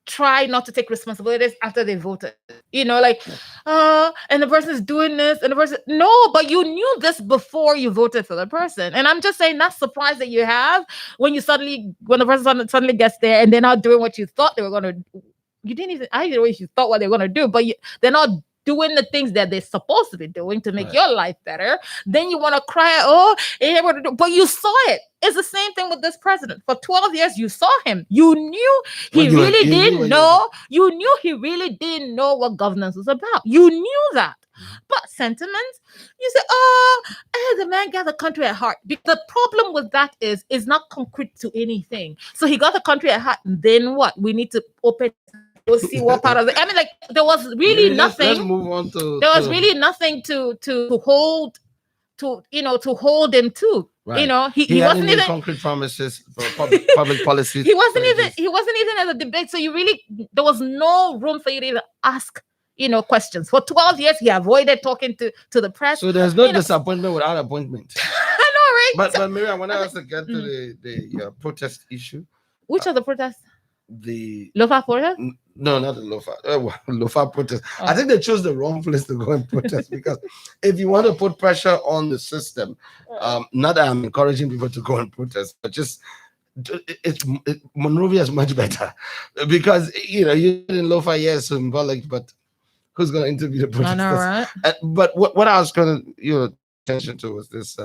try not to take responsibilities after they voted. like, and the person's doing this, and the person, no, but you knew this before you voted for the person. And I'm just saying that surprise that you have when the person suddenly gets there and they're not doing what you thought they were going to. You didn't even, I didn't know what you thought what they were going to do, but they're not doing the things that they're supposed to be doing to make your life better. Then you want to cry, but you saw it. It's the same thing with this president. For 12 years, you saw him. You knew he really didn't know. You knew he really didn't know what governance was about. You knew that. But sentiments, you say, the man got the country at heart. Because the problem with that is not concrete to anything. So he got the country at heart. Then what? We need to open. We'll see what part of it. I mean, like, there was really nothing. Let's move on to. There was really nothing to hold, to hold him to. Right. He wasn't even concrete promises for public policy. He wasn't even at a debate. So there was no room for you to even ask questions. For 12 years, he avoided talking to the press. So there's no disappointment without appointment. I know, right? But Miriam, I want us to get to the protest issue. Which of the protests? The Lofa protest? No, not the Lofa. Lofa protest. Oh. I think they chose the wrong place to go and protest because if you want to put pressure on the system, not that I'm encouraging people to go and protest, but just Monrovia is much better because you're in Lofa, yes, symbolic, but who's going to interview the protesters? I know, right? But what I was going to attention to was this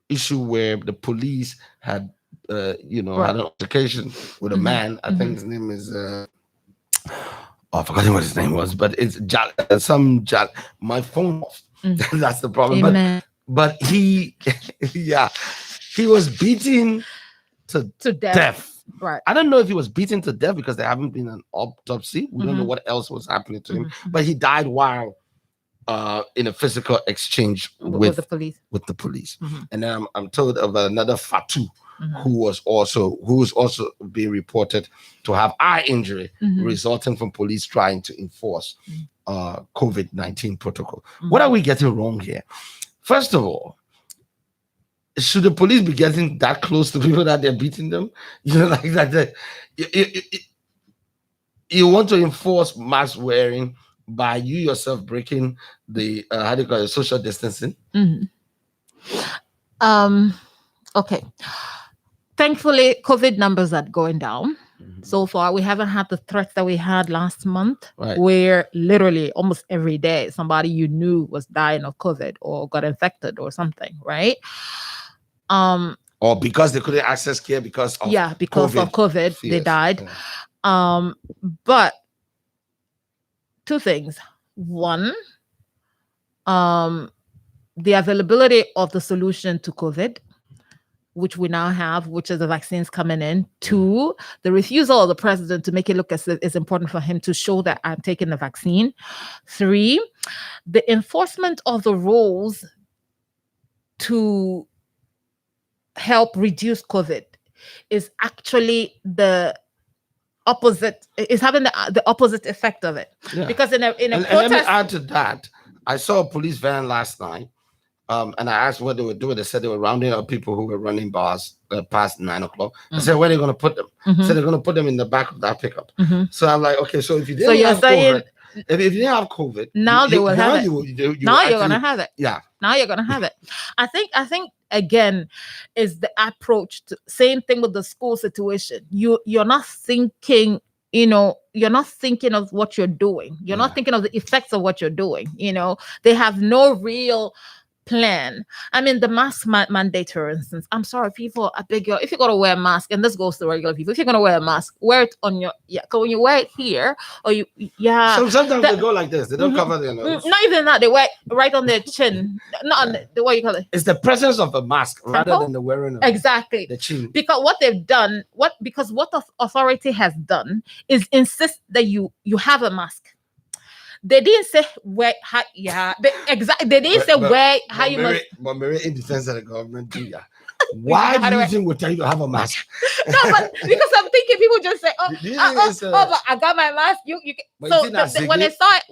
issue where the police had had an altercation with a man. I think his name is I forgot what his name was, but it's my phone off. That's the problem. Amen. But he was beaten to death. Right. I don't know if he was beaten to death because there haven't been an autopsy. We don't know what else was happening to him, but he died while in a physical exchange with the police. And then I'm told of another Fatu who's also being reported to have eye injury resulting from police trying to enforce COVID-19 protocol. What are we getting wrong here? First of all, should the police be getting that close to people that they're beating them? Like that. You want to enforce mask wearing by you yourself breaking the social distancing? Okay. Thankfully, COVID numbers are going down. So far, we haven't had the threats that we had last month, where literally almost every day somebody you knew was dying of COVID or got infected or something, right? Or because they couldn't access care because of COVID, they died. But two things. One, the availability of the solution to COVID, which we now have, which is the vaccines coming in. Two, the refusal of the president to make it look as if it's important for him to show that I'm taking the vaccine. Three, the enforcement of the rules to help reduce COVID is actually the opposite. Is having the opposite effect of it. Yeah. Because in a protest, let me add to that. I saw a police van last night. And I asked what they were doing. They said they were rounding up people who were running bars past 9 o'clock. I said, where are they going to put them? So they're going to put them in the back of that pickup. So I'm like, okay, so if you didn't have COVID, if you didn't have COVID, now they will have it. Now you're going to have it. Yeah. Now you're going to have it. I think again is the approach to same thing with the school situation. You're not thinking. You're not thinking of what you're doing. You're not thinking of the effects of what you're doing. They have no real plan. I mean, the mask mandate, for instance. I'm sorry, people. I beg you, if you're gonna wear a mask, and this goes to regular people, if you're gonna wear a mask, wear it on your when you wear it here, or sometimes they go like this. They don't cover their nose. Not even that. They wear it right on their chin. Not on the what you call it. It's the presence of a mask rather than the wearing of the chin. Because what they've done, what the authority has done is insist that you have a mask. They didn't say where, they didn't say where, how you must. But Mary, in defense of the government, why do you think we'll tell you to have a mask? No, but because I'm thinking people just say, but I got my mask. So when they saw it,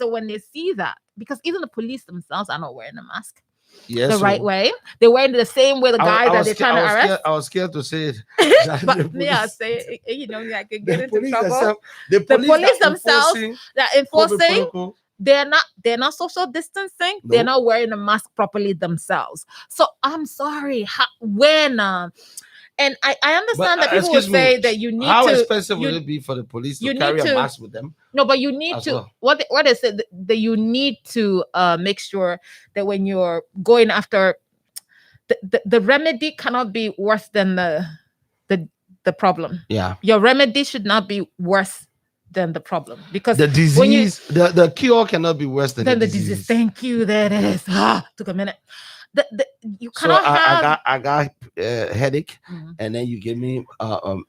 when they see that, because even the police themselves are not wearing a mask. the right way. They wear it the same way the guy that they're trying to arrest. I was scared to say it. But yeah, say it, you know, I can get into trouble. The police themselves that enforcing. They're not social distancing. Nope. They're not wearing a mask properly themselves. So I'm sorry. And I understand that people will say that you need how expensive would it be for the police to carry a mask with them? No, but you need to well. What is it that you need to make sure that when you're going after the remedy cannot be worse than the problem. Yeah. Your remedy should not be worse than the problem, because the disease, the cure cannot be worse than the disease. Thank you. That is took a minute. You cannot have. I got headache, and then you give me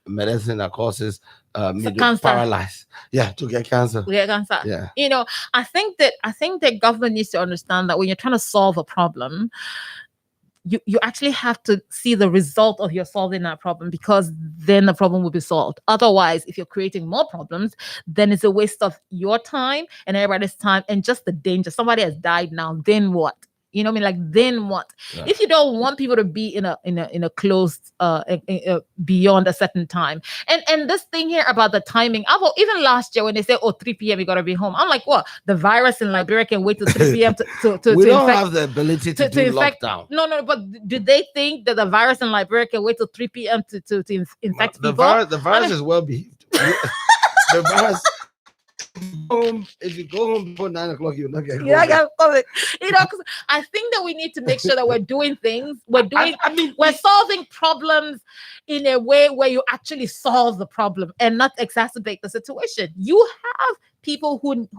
medicine that causes me to paralyze. Yeah, to get cancer. Yeah. You know, I think that government needs to understand that when you're trying to solve a problem, you actually have to see the result of your solving that problem, because then the problem will be solved. Otherwise, if you're creating more problems, then it's a waste of your time and everybody's time, and just the danger. Somebody has died now, then what? You know what I mean? Like, then what? Yeah. If you don't want people to be in a closed beyond a certain time, and this thing here about the timing, even last year when they say 3 p.m. you gotta be home, I'm like, what? The virus in Liberia can wait till 3 p.m. to we don't have the ability to do lockdown. No, but do they think that the virus in Liberia can wait till 3 p.m. to infect people? The virus is well behaved. The virus. If you go home before 9 o'clock, you're not getting COVID. You know, cause I think that we need to make sure that we're doing things. We're solving problems in a way where you actually solve the problem and not exacerbate the situation. You have people who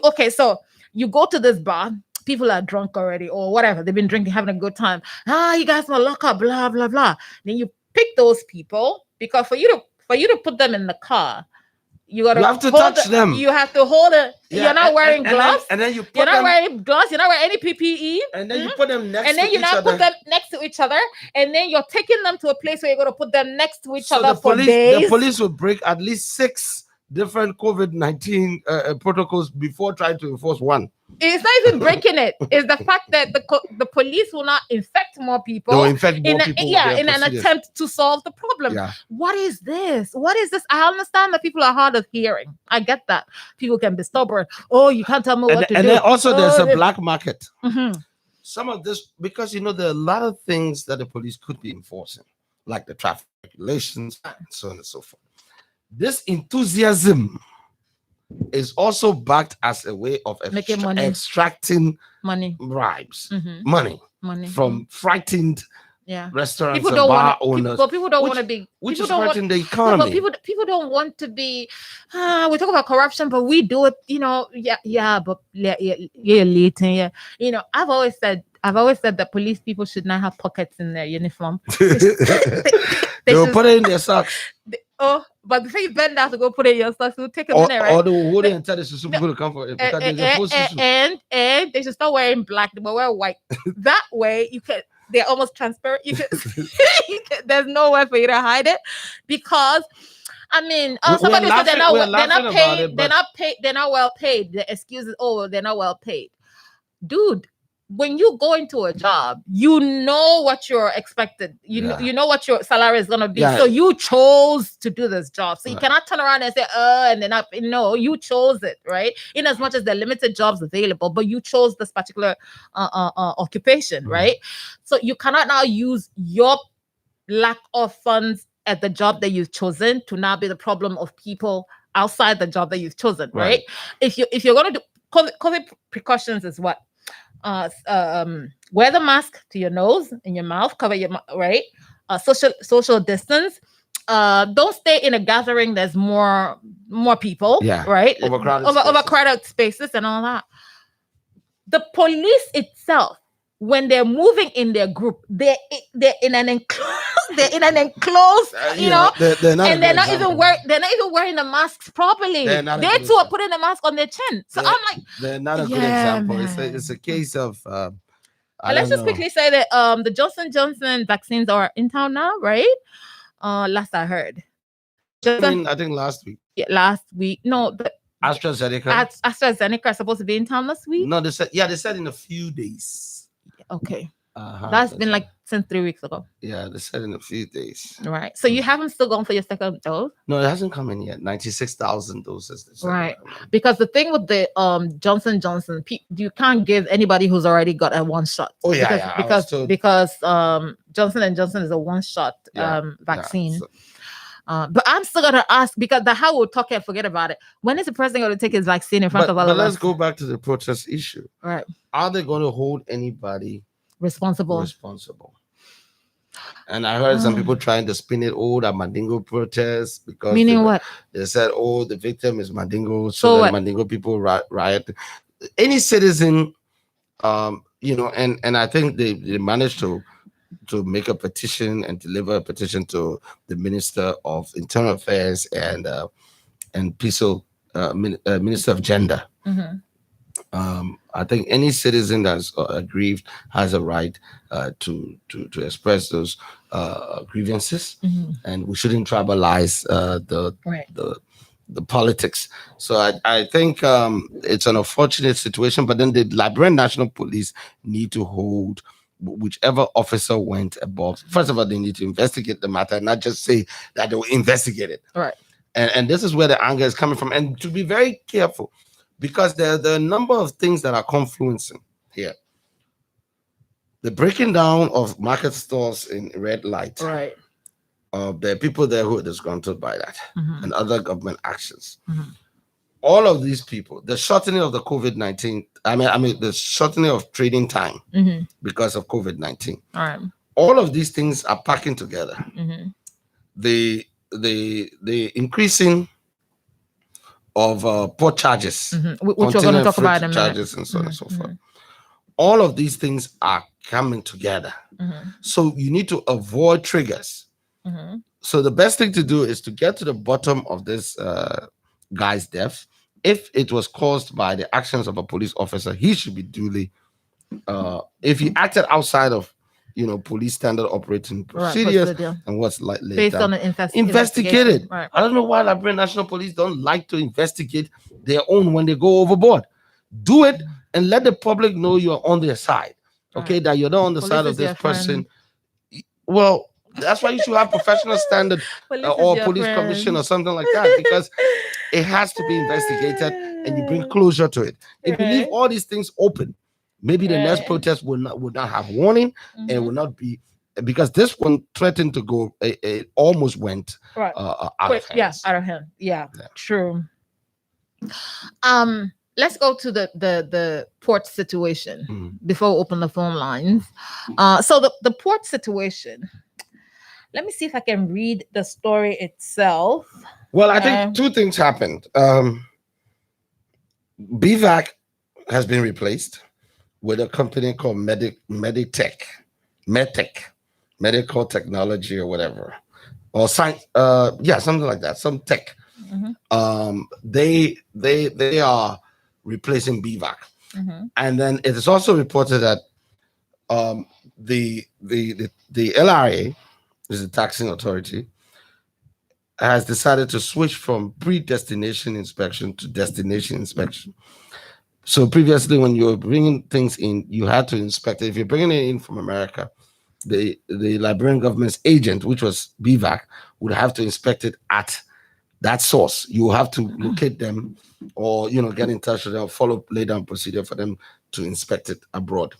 okay, so you go to this bar, people are drunk already or whatever, they've been drinking, having a good time. You guys want to lock up, blah blah blah. Then you pick those people, because for you to put them in the car, you have to touch them. You have to hold it. Yeah, you're not wearing gloves. And then you're not wearing gloves. You're not wearing any PPE. And then you put them next to each other. And then you now put them next to each other. And then you're taking them to a place where you're going to put them next to each other for days. The police will break at least 6 different COVID-19 protocols before trying to enforce one. It's not even breaking it. It's the fact that the police will not infect more people. They'll infect more people. In an attempt to solve the problem. Yeah. What is this? I understand that people are hard of hearing. I get that. People can be stubborn. Oh, you can't tell me what to do. And then also there's a black market. Mm-hmm. Some of this, because there are a lot of things that the police could be enforcing, like the traffic regulations and so on and so forth. This enthusiasm is also backed as a way of extracting bribes, money from frightened restaurants and bar owners. But people don't want to be. Which is hurting the economy. But people don't want to be. We talk about corruption, but we do it. You know, but later. You know, I've always said that police people should not have pockets in their uniform. They will put it in their socks. But before you bend down to go put it in your socks, it'll take a minute, right? Or they will hold it and tell the people to come for it. Because and they should start wearing black, but wear white. That way, they're almost transparent. There's nowhere for you to hide it, because somebody said they're not paid. They're not well paid. The excuse is, they're not well paid. Dude, when you go into a job, you know what you're expected. You know what your salary is gonna be. Yeah. So you chose to do this job. So you cannot turn around and say, and then up. No, you chose it, right? In as much as there are limited jobs available, but you chose this particular occupation, right? So you cannot now use your lack of funds at the job that you've chosen to now be the problem of people outside the job that you've chosen, right? If you're gonna do COVID precautions is what? Wear the mask to your nose and your mouth, cover your mouth, right? Social distance. Don't stay in a gathering. There's more people, right? Overcrowded spaces and all that. The police itself, when they're moving in their group, they're in an enclosed. They're not even wearing the masks properly. They too are putting the mask on their chin. So I'm like, they're not a good example. It's a case of. Let's just quickly say that the Johnson & Johnson vaccines are in town now, right? Last I heard. I think last week. Yeah, last week. No, AstraZeneca. AstraZeneca is supposed to be in town this week. No, they said in a few days. Okay. That's been like since 3 weeks ago. Yeah, they said in a few days. Right. So you haven't still gone for your second dose? No, it hasn't come in yet. 96,000 doses. Right. Because the thing with the Johnson Johnson, you can't give anybody who's already got a one shot. Oh yeah, because Johnson and Johnson is a one shot vaccine. Yeah, so. But I'm still gonna ask, because the how we'll talk and forget about it. When is the president going to take his vaccine in front of all of us? But let's go back to the protest issue. Right. Are they going to hold anybody responsible? And I heard some people trying to spin it, that Mandingo protest, because meaning what? They said, the victim is Mandingo, so that Mandingo people riot. Any citizen, and I think they managed to make a petition and deliver a petition to the Minister of Internal Affairs and Minister of Gender. Mm-hmm. I think any citizen that's aggrieved has a right to express those grievances, and we shouldn't tribalize the politics. So I think it's an unfortunate situation, but then the Liberian National Police need to hold whichever officer went above. First of all, they need to investigate the matter, not just say that they will investigate it. Right. And this is where the anger is coming from, and to be very careful, because there are a number of things that are confluencing here. The breaking down of market stores in red light. Right. There are people there who are disgruntled by that, and other government actions. All of these people, the shortening of the COVID-19, the shortening of trading time because of COVID-19. All right. All of these things are packing together. The increasing of port charges, which we're going to talk about in a minute. Charges and so on and so forth. All of these things are coming together. So you need to avoid triggers. So the best thing to do is to get to the bottom of this guy's death. If it was caused by the actions of a police officer, he should be duly. If he acted outside of police standard operating procedures and what's like based on an investigated. Right. I don't know why Liberian National Police don't like to investigate their own when they go overboard. Do it and let the public know you're on their side. Okay, that you're not on the side of this person. Well, that's why you should have professional standard or police commission or something like that, because it has to be investigated and you bring closure to it. If you leave all these things open, maybe the next protest will not have warning and will not be, because this one threatened to go. It almost went out of hand. Yeah, out of hand. Yeah, true. Let's go to the port situation before we open the phone lines. So the port situation. Let me see if I can read the story itself. Well, I think two things happened. BVAC has been replaced with a company called Meditech, medical technology or whatever, or science. Something like that. Some tech. They are replacing BVAC, and then it is also reported that the LRA, which is the taxing authority, has decided to switch from pre-destination inspection to destination inspection. So previously, when you were bringing things in, you had to inspect it. If you're bringing it in from America, the Liberian government's agent, which was BVAC, would have to inspect it at that source. You have to locate them, or get in touch with them, or lay down procedure for them to inspect it abroad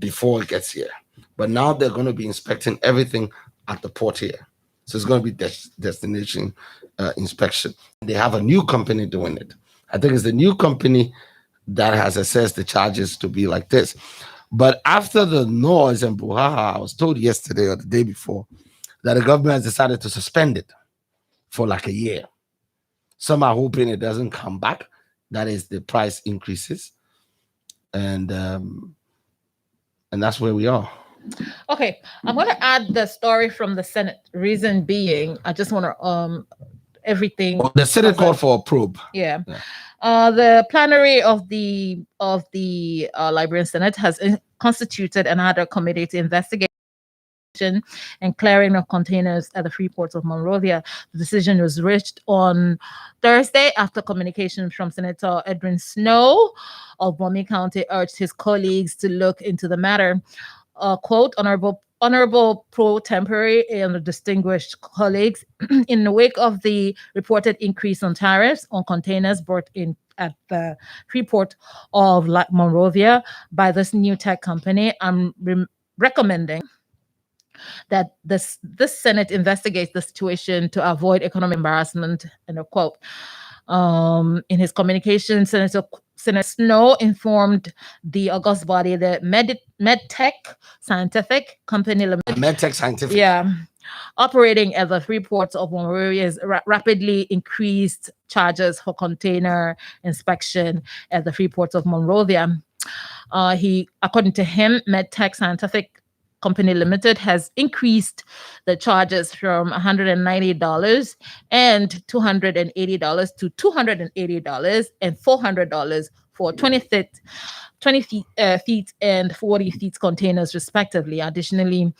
before it gets here. But now they're going to be inspecting everything at the port here. So it's going to be destination inspection. They have a new company doing it. I think it's the new company that has assessed the charges to be like this. But after the noise and brouhaha, I was told yesterday or the day before that the government has decided to suspend it for like a year. Some are hoping it doesn't come back. That is, the price increases. And that's where we are. Okay, I'm going to add the story from the Senate. Reason being, I just want to everything. Well, the Senate called for a probe. Yeah. The plenary of the Liberian Senate has constituted another committee to investigate and clearing of containers at the free ports of Monrovia. The decision was reached on Thursday after communication from Senator Edwin Snow of Bomi County urged his colleagues to look into the matter. Quote, Honorable pro tempore and distinguished colleagues, in the wake of the reported increase on tariffs on containers brought in at the free port of Monrovia by this new tech company, I'm recommending that this Senate investigates the situation to avoid economic embarrassment, end of quote. In his communication, Senator Snow informed the august body that MedTech Scientific Company Limited, MedTech Scientific, operating at the free ports of Monrovia, has rapidly increased charges for container inspection at the free ports of Monrovia. According to him, MedTech Scientific Company Limited has increased the charges from $190 and $280 to $280 and $400 for 20 feet and 40 feet containers, respectively. Additionally,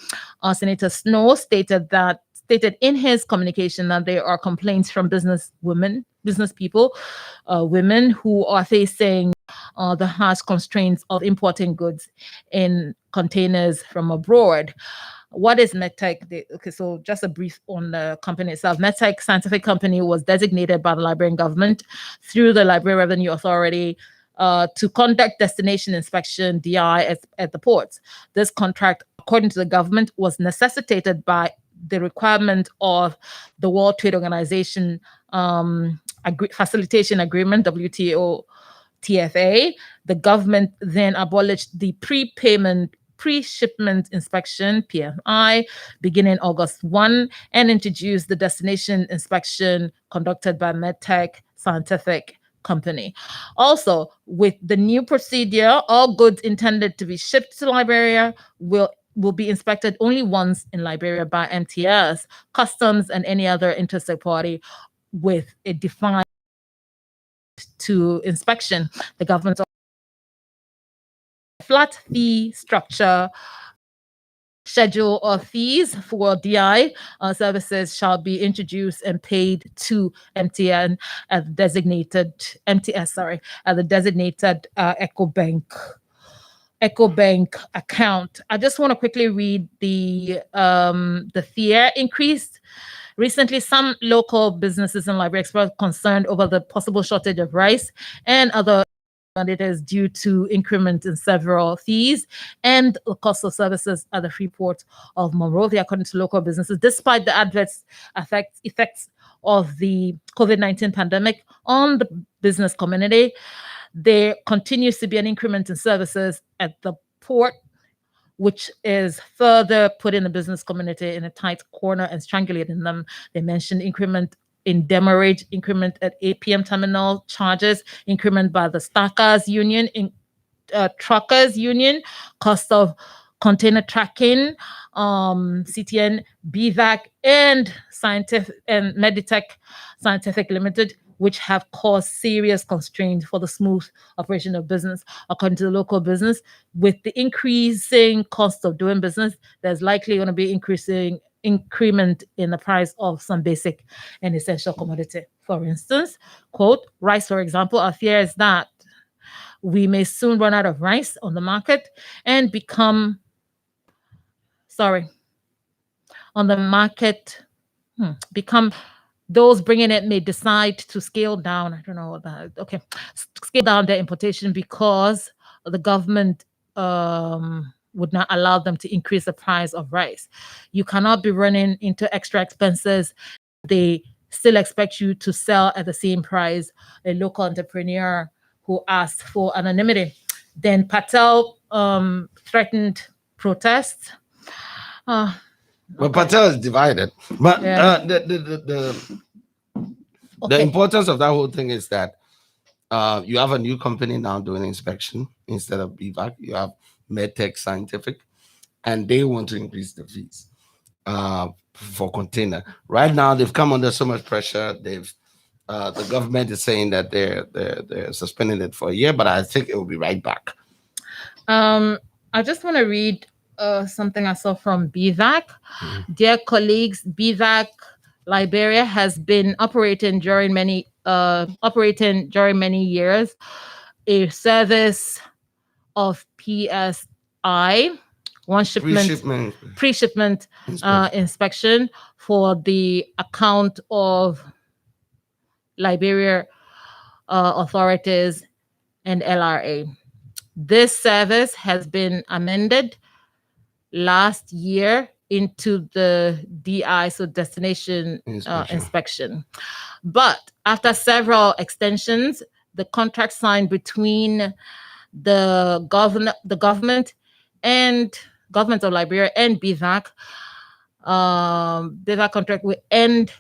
Senator Snow stated in his communication that there are complaints from business people, women who are facing the harsh constraints of importing goods in containers from abroad. What is MedTech? Okay, so just a brief on the company itself. MedTech Scientific Company was designated by the Liberian government through the Liberian Revenue Authority to conduct destination inspection, DI, at the ports. This contract, according to the government, was necessitated by the requirement of the World Trade Organization Facilitation Agreement, WTO, TFA. The government then abolished the pre-shipment inspection, PMI, beginning August 1, and introduced the destination inspection conducted by MedTech Scientific Company. Also, with the new procedure, all goods intended to be shipped to Liberia will be inspected only once in Liberia by MTS, Customs, and any other interested party with a defined to inspection. The government's flat fee structure schedule of fees for DI services shall be introduced and paid to MTS at the designated EcoBank account. I just want to quickly read the fare increase. Recently, some local businesses in Liberia expressed concern over the possible shortage of rice and other commodities due to increment in several fees and the cost of services at the free port of Monrovia, according to local businesses. Despite the adverse effects of the COVID-19 pandemic on the business community, there continues to be an increment in services at the port, which is further putting the business community in a tight corner and strangulating them. They mentioned increment in demurrage, increment at APM terminal charges, increment by the Stackers Union, Truckers Union, cost of container tracking, CTN, BVAC, and Meditech Scientific Limited, which have caused serious constraints for the smooth operation of business. According to the local business, with the increasing cost of doing business, there's likely going to be increment in the price of some basic and essential commodity. For instance, quote, rice, for example, our fear is that we may soon run out of rice on the market and become those bringing it may decide to scale down. I don't know what that. Okay, scale down their importation because the government would not allow them to increase the price of rice. You cannot be running into extra expenses. They still expect you to sell at the same price. A local entrepreneur who asked for anonymity. Then Patel threatened protests. Well, Patel is divided. But the importance of that whole thing is that you have a new company now doing inspection instead of BVAC. You have MedTech Scientific, and they want to increase the fees for container. Right now, they've come under so much pressure. The government is saying that they're suspending it for a year, but I think it will be right back. I just want to read something I saw from BVAC. Dear colleagues, BVAC Liberia has been operating during many years a service of PSI, one shipment pre-shipment inspection for the account of Liberia authorities and LRA. This service has been amended last year into the DI, so destination inspection. But after several extensions, the contract signed between the government of Liberia and BVAC, BVAC contract will end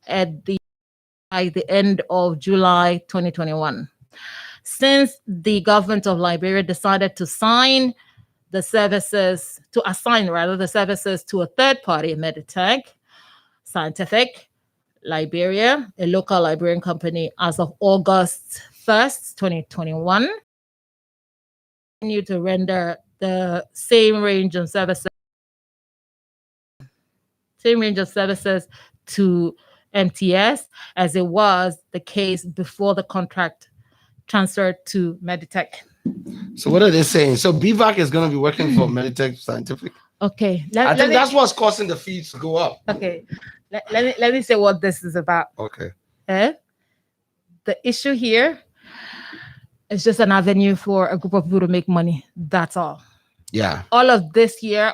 at the end of July 2021. Since the government of Liberia decided to assign the services to a third party, Meditech Scientific Liberia, a local Liberian company, as of August 1st, 2021, continue to render the same range of services to MTS as it was the case before the contract transferred to Meditech. So what are they saying? So BVAC is going to be working for Meditech Scientific? Okay. I think that's what's causing the fees to go up. Okay. Let me say what this is about. Okay. The issue here is just an avenue for a group of people to make money. That's all. Yeah. All of this here,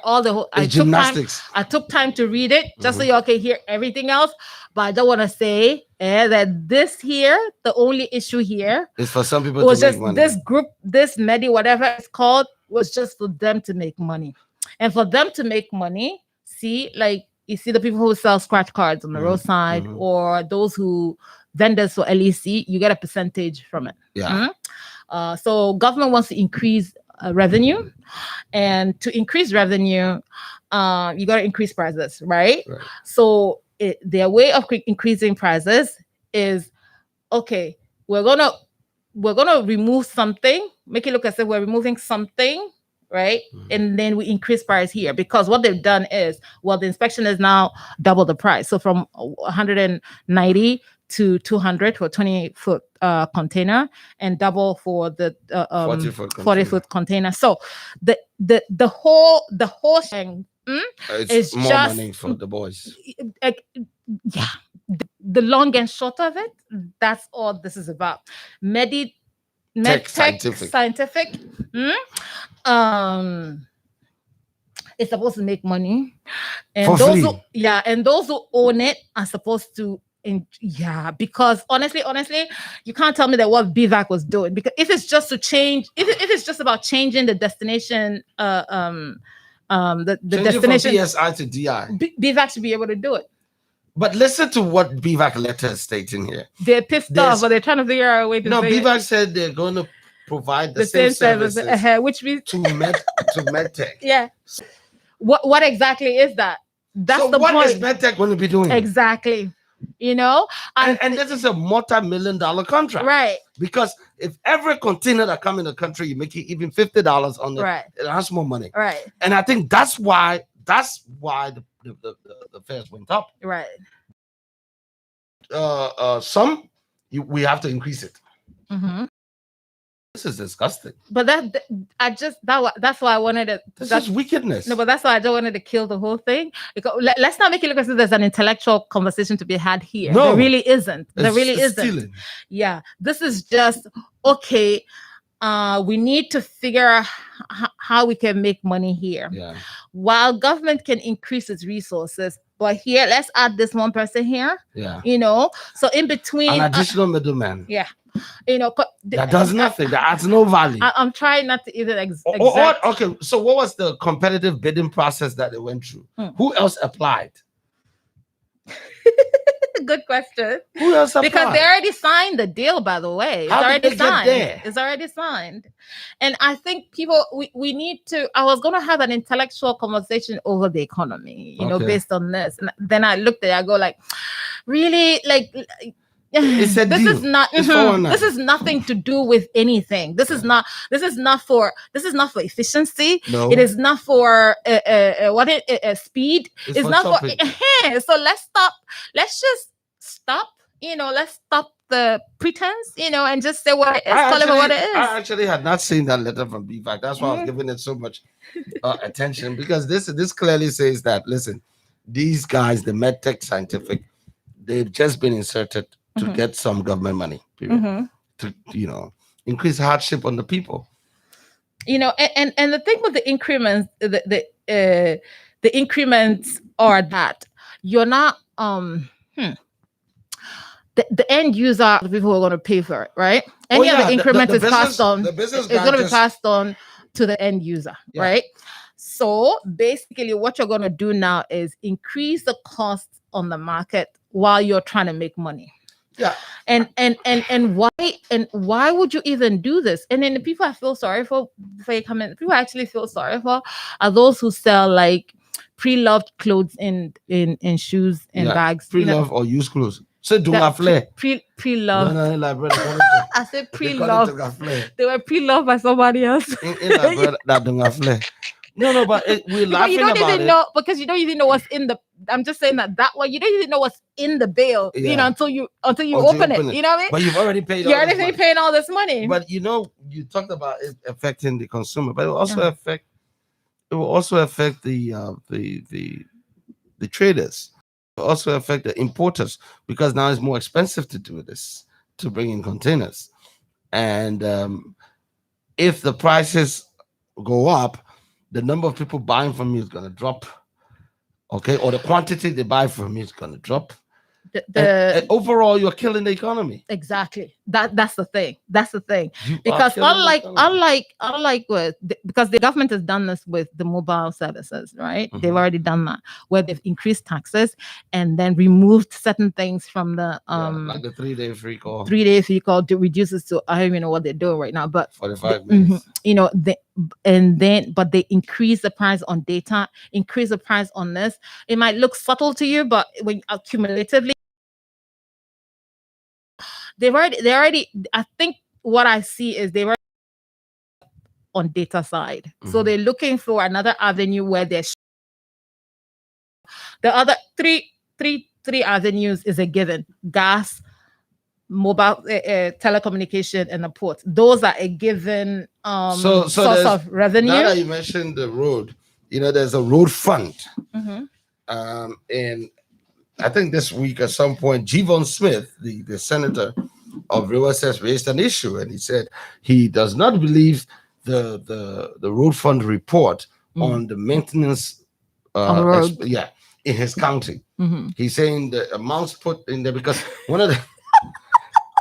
gymnastics. I took time to read it just so y'all can hear everything else. But I don't want to say that this here, the only issue here is for some people was to just make money. This group, this Medi, whatever it's called, was just for them to make money. And for them to make money, see, like you see the people who sell scratch cards on the roadside or those who vendors for LEC, you get a percentage from it. Yeah. So government wants to increase revenue, and to increase revenue, you got to increase prices, right? So their way of increasing prices is, okay, we're gonna remove something, make it look as if we're removing something, right? And then we increase price here, because what they've done is, well, the inspection is now double the price, so from 190 to 200 for a 20-foot container, and double for the 40-foot container. So the whole thing it's more just money for the boys. Yeah, the long and short of it, that's all this is about. Meditech Scientific is supposed to make money, and those who own it are supposed to. Because honestly, you can't tell me that what BVAC was doing, because if it's just to change, if it's just about changing the destination, the destination from PSI to DI, BVAC should be able to do it. But listen to what BVAC letter is stating here. They're pissed off, but they're trying to figure out a way to. No, BVAC said they're going to provide the same services which means to Medtech. Yeah. What exactly is that? That's so the what point. Is Medtech going to be doing? Exactly. You know, and this is a multi-million-dollar contract, right? Because if every container that comes in the country, you make it even $50 on it, it has more money, right? And I think that's why the fares went up, right? We have to increase it. This is disgusting. But that's why I wanted to. This is wickedness. No, but that's why I don't wanted to kill the whole thing. Because let's not make it look as if there's an intellectual conversation to be had here. No, there really isn't. Stealing. Yeah, this is just okay. We need to figure out how we can make money here. Yeah. While government can increase its resources, but here let's add this one person here. Yeah. You know, so in between an additional middleman. Yeah. You know, that does nothing. That adds no value. I'm trying not to even okay, so what was the competitive bidding process that they went through? Who else applied? Good question. Who else applied? Because they already signed the deal, by the way. It's already signed. It's already signed. And I think we need to. I was going to have an intellectual conversation over the economy, you know, based on this. And then I looked at it, I go like, really? Like, It's a this deal. is not this is nothing to do with anything. This is not for efficiency. No. It is not for speed. It's not shopping. for so let's just stop, let's stop the pretense, and just say what it is, call it what it is. I actually had not seen that letter from BVAC. That's why I was giving it so much attention, because this clearly says that, listen, these guys, the MedTech Scientific, they've just been inserted to get some government money, period, to increase hardship on the people. And the thing with the increments, the increments are that you're not the end user, the people who are going to pay for it, right? Any other increment is passed on. The business is going to be passed on to the end user, right? So basically, what you're going to do now is increase the costs on the market while you're trying to make money. Yeah. And why would you even do this? And then the people I feel sorry for, before you come in, people I actually feel sorry for are those who sell like pre-loved clothes in shoes and bags. Pre-loved or used clothes. So pre-loved. I said pre-loved. They were pre-loved by somebody else. No, but we're laughing you don't about even know, because you don't even know what's in the. I'm just saying that one, you don't even know what's in the bill, until you open it. You know what I mean? But you've already paid. You're already paying all this money. But you talked about it affecting the consumer, but it will also affect. It will also affect the traders. It will also affect the importers, because now it's more expensive to do this, to bring in containers, and if the prices go up, the number of people buying from you is going to drop, okay? Or the quantity they buy from you is going to drop. And overall, you're killing the economy. Exactly. That's the thing. Because because the government has done this with the mobile services, right? They've already done that, where they've increased taxes and then removed certain things from the like the 3-day free call. 3-day free call reduces to, I don't even know what they're doing right now, but 45 minutes. But they increase the price on data, increase the price on this. It might look subtle to you, but when accumulatively, they already. I think what I see is they were on data side, so they're looking for another avenue where there's the other three avenues is a given: gas, mobile, telecommunication, and the port. Those are a given source of revenue. Now that you mentioned the road, there's a road fund, and I think this week at some point, Jevon Smith, the senator of Rivers, has raised an issue, and he said he does not believe the road fund report on the maintenance in his county. He's saying the amounts put in there, because one of the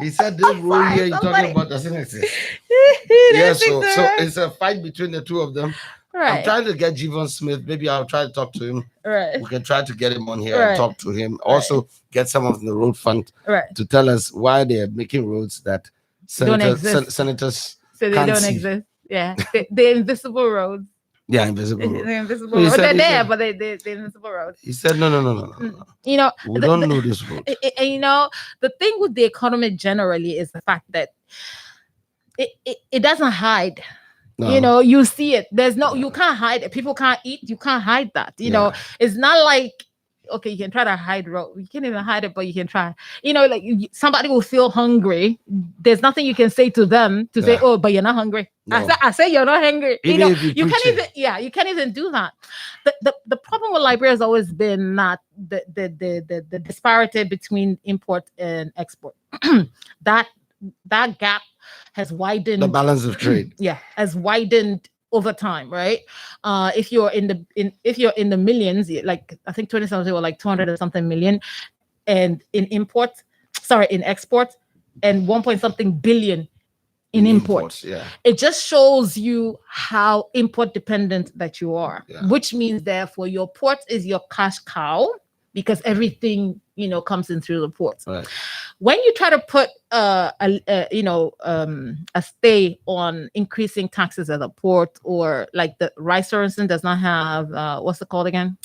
he said this road here you're talking about doesn't exist. So it's a fight between the two of them. Right. I'm trying to get Jevon Smith. Maybe I'll try to talk to him. Right. We can try to get him on here and talk to him. Also, get some of the road fund to tell us why they are making roads that senators so they don't exist. Yeah, they're invisible roads. Yeah, invisible roads. They're invisible roads. They're there, but they're invisible roads. He said, no. We don't know this road. The thing with the economy generally is the fact that it doesn't hide. No. You see it. You can't hide it. People can't eat. You can't hide that. It's not like, okay, you can try to hide road. You can't even hide it, but you can try. Like somebody will feel hungry. There's nothing you can say to them to say, oh, but you're not hungry. No. I say you're not hungry. You can't even. Yeah, you can't even do that. The problem with Liberia has always been that the disparity between import and export. that gap has widened. The balance of trade. Has widened over time, right? If you're in the millions, like I think 2017 were like 200 or something million, and in export, and 1 billion in imports. It just shows you how import dependent that you are, which means therefore your port is your cash cow, because everything comes in through the ports. Right. When you try to put a stay on increasing taxes at the port, or like the rice, for instance, does not have what's it called again?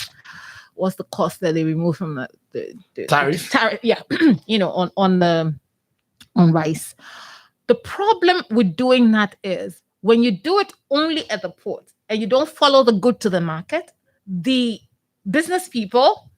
what's the cost that they remove from the tariff? Yeah, on rice. The problem with doing that is when you do it only at the port and you don't follow the good to the market, the business people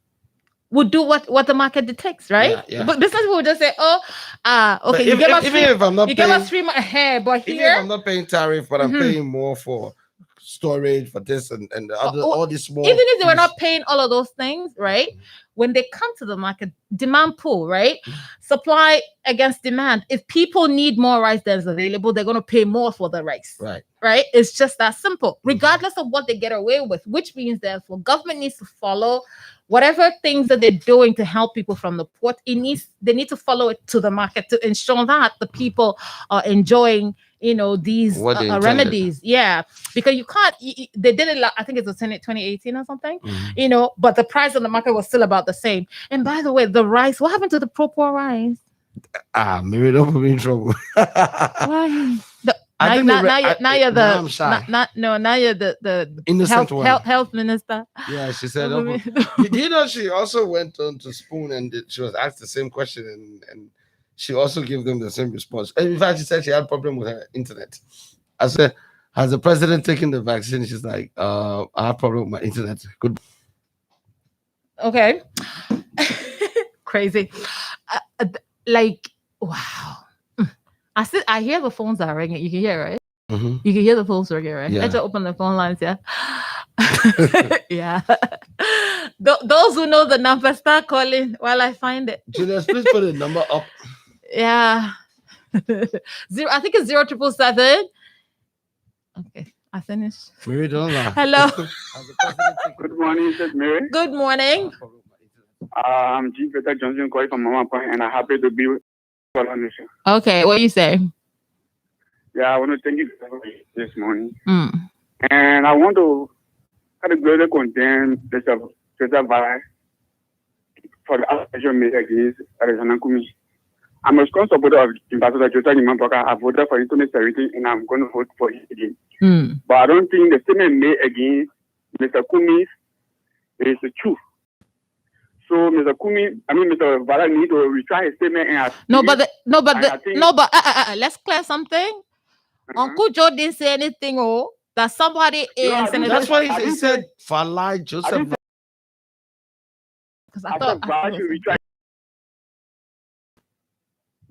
would do what the market dictates, right? Yeah. But business people would just say, okay, you give us free hair, but here, even if I'm not paying tariff, but I'm paying more for storage for this and all this more. Even if they were not paying all of those things, right? When they come to the market, demand pull, right? Supply against demand. If people need more rice than's available, they're going to pay more for the rice. Right? It's just that simple, regardless of what they get away with, which means therefore government needs to follow whatever things that they're doing to help people from the port. They need to follow it to the market to ensure that the people are enjoying these remedies. Yeah, because you can't. They did it. I think it's 2018 or something. But the price on the market was still about the same. And by the way, the rice. What happened to the pro-poor rice? Maybe don't put me in trouble. Why? Now you're the health minister. Yeah, she said. She also went on to Spoon and she was asked the same question and she also gave them the same response. In fact, she said she had a problem with her internet. I said, "Has the president taken the vaccine?" She's like, "I have a problem with my internet." Good. Okay. Crazy. Wow. I hear the phones are ringing. You can hear, right? You can hear the phones ringing, right? Yeah. Let's just open the phone lines, yeah? Yeah. Those who know the number, start calling while I find it. Julius, please put the number up. Yeah. I think it's 0777. Okay, I finished. Mary, don't lie. Hello. Good morning, is it Mary? Good morning. I'm G. Peter Johnson calling from Mama Point, and I'm happy to be on the show. Okay, what you say? Yeah, I want to thank you for this morning. And I want to categorically condemn Mr. Vara for the accusation made against Alexander Kumi. I'm a strong supporter of Ambassador Jota Nimampoka. I voted for him in 2017, and I'm going to vote for him again. But I don't think the statement made against Mr. Kumi is true. So Mr. Vara need to retry his statement. Let's clear something. Uncle Joe didn't say anything. That somebody is. That's why he said Vala Joseph. Because I thought Vara should retry.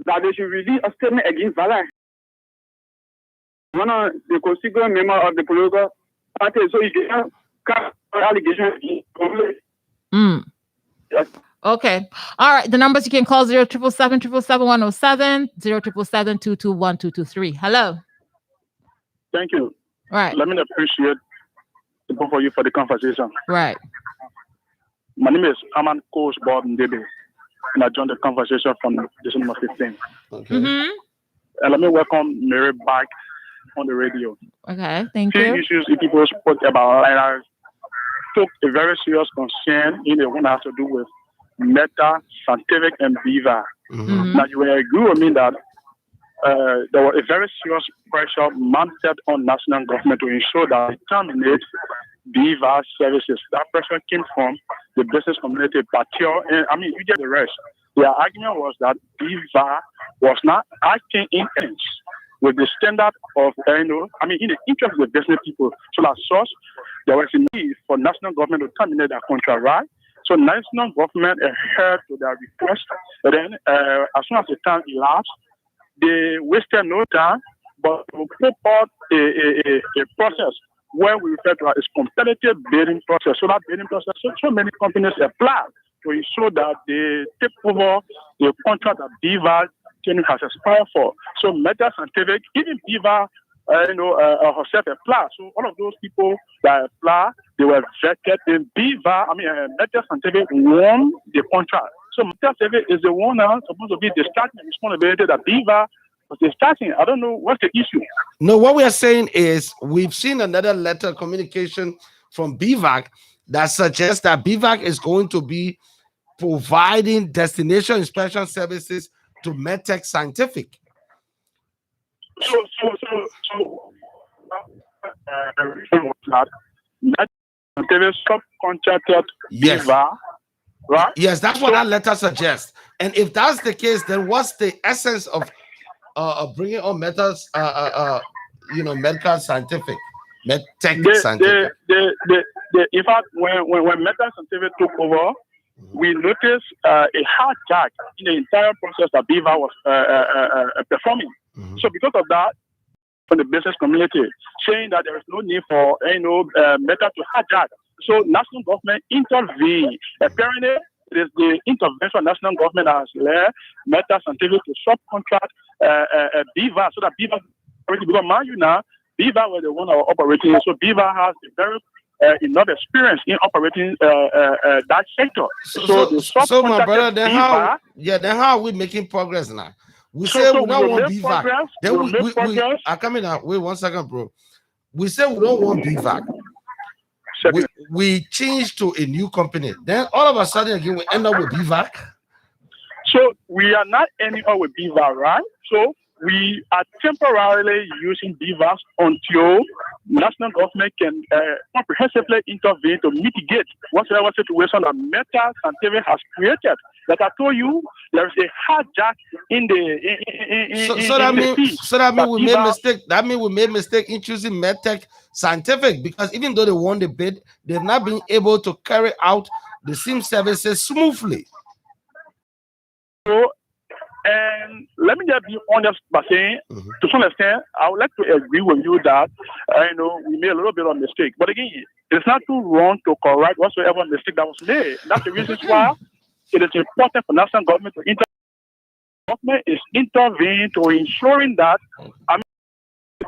That they should release a statement against Vala. One of the constituent member of the political party, so he can allegation against. Yes. Okay. All right. The numbers you can call 0777-777-107, 0777-221-223. Hello. Thank you. Right. Let me appreciate the both of you for the conversation. Right. My name is Aman Coach Bob Ndebe, and I joined the conversation from December 15th. Okay. And let me welcome Mary back on the radio. Okay. Thank Two you. issues people spoke about like took a very serious concern in the one that has to do with Meta, Scientific, and Beaver. Now, you will agree with me that there was a very serious pressure mounted on national government to ensure that they terminate Beaver services. That pressure came from the business community, and you get the rest. Their argument was that Beaver was not acting in accordance with the standard of, in the interest of the business people. So as such, there was a need for national government to terminate that contract, right? So national government adhered to their request. And then as soon as the time elapsed, they wasted no time, but we put out a process where we refer to as competitive bidding process. So that bidding process, so many companies apply to ensure that they take over the contract that Beaver has expired for. So Meta Scientific, even Beaver, herself applied. So all of those people that apply, they were vetted. And Beaver, Meta Scientific won the contract. So Meta Scientific is the one now supposed to be the starting responsibility that Beaver was the starting. I don't know what's the issue. No, what we are saying is we've seen another letter communication from BVAC that suggests that BVAC is going to be providing destination inspection services to MedTech Scientific. So the reason was that subcontracted Yes. Viva, right? Yes, that's what that letter suggests. And if that's the case, then what's the essence of bringing on methods, medical scientific, medtech scientific? In fact, when Meta Scientific took over, we noticed a hijack in the entire process that Viva was performing. So because of that, from the business community, saying that there is no need for Meta to hijack. So national government intervened. Apparently, it is the intervention of national government that has led Meta Scientific to subcontract Viva, so that Viva, because mind you now, Viva were the one that were operating. So Viva has a very enough experience in operating that sector. So my brother, then how are we making progress now? We say we don't want BVAC. Then we are coming out. Wait 1 second, bro. We say we don't want BVAC. We change to a new company. Then all of a sudden again we end up with BVAC. So we are not ending up with BVAC, right? So we are temporarily using BVAC until national government can comprehensively intervene to mitigate whatever situation that Meta Scientific has created. Like I told you, there is a hijack in the so that means we made mistake. That means we made mistake in choosing MedTech Scientific, because even though they won the bid, they've not been able to carry out the same services smoothly. So, and let me just be honest by saying, to some extent, I would like to agree with you that we made a little bit of mistake. But again, it's not too wrong to correct whatsoever mistake that was made. That's the reason why it is important for national government to intervene to ensuring that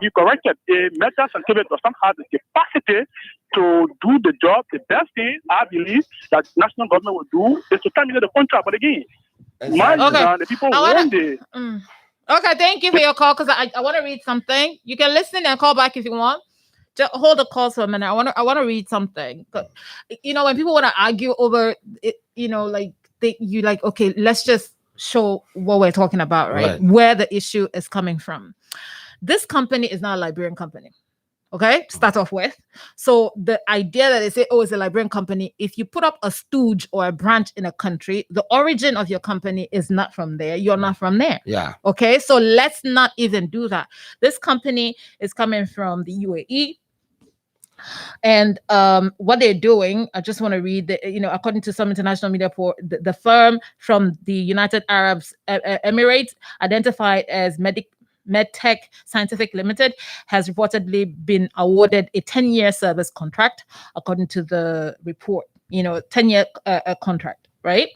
be corrected. A Meta Scientific does not have the capacity to do the job. The best thing I believe that national government will do is to terminate the contract. But again, the people want it. Okay, thank you for your call, because I want to read something. You can listen and call back if you want. Just hold the call for a minute. I want to read something. When people want to argue over it, okay, let's just show what we're talking about, right? Where the issue is coming from. This company is not a Liberian company. Okay, start off with. So the idea that they say, it's a Liberian company, if you put up a stooge or a branch in a country, the origin of your company is not from there. You're not from there. Yeah. Okay, so let's not even do that. This company is coming from the UAE. And what they're doing, I just want to read, according to some international media report, the firm from the United Arab Emirates, identified as MedTech Scientific Limited, has reportedly been awarded a 10-year service contract, according to the report. 10-year contract, right?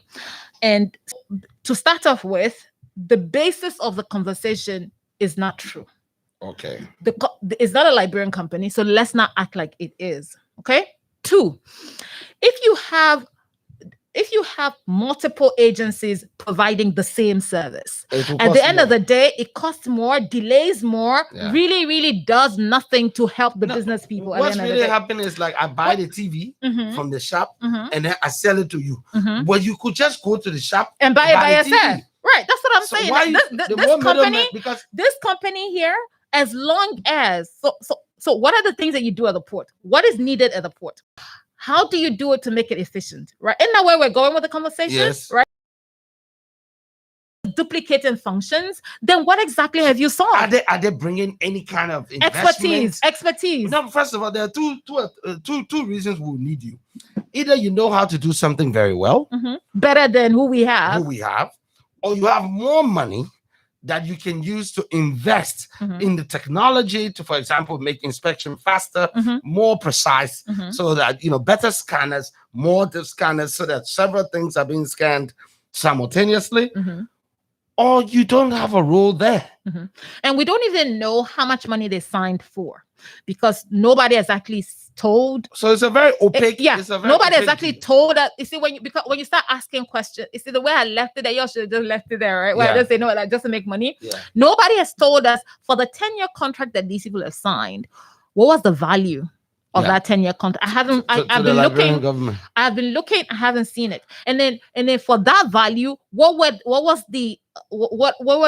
And to start off with, the basis of the conversation is not true. Okay. It's not a Liberian company, so let's not act like it is. Okay. 2, if you have multiple agencies providing the same service, at the end of the day, it costs more, delays more, really, really does nothing to help the business people. What's really happening is, like, I buy the TV from the shop and then I sell it to you. But you could just go to the shop and buy it by yourself. Right. That's what I'm saying. This company here, as long as so what are the things that you do at the port? What is needed at the port? How do you do it to make it efficient? Right? Isn't that where we're going with the conversation? Yes. Right? Duplicating functions, then what exactly have you solved? Are they bringing any kind of expertise? No, first of all, there are two reasons we'll need you. Either you know how to do something very well, better than who we have, or you have more money that you can use to invest in the technology to, for example, make inspection faster, more precise, so that, better scanners, more scanners, so that several things are being scanned simultaneously. Or you don't have a role there. And we don't even know how much money they signed for, because nobody has actually told. So it's a very opaque. Nobody has actually told us. You see, when you start asking questions, you see the way I left it there, you should have just left it there, right? Where I just say no, like, just to make money. Nobody has told us for the 10-year contract that these people have signed, what was the value of that 10-year contract? I've been looking, I haven't seen it. And then for that value, what were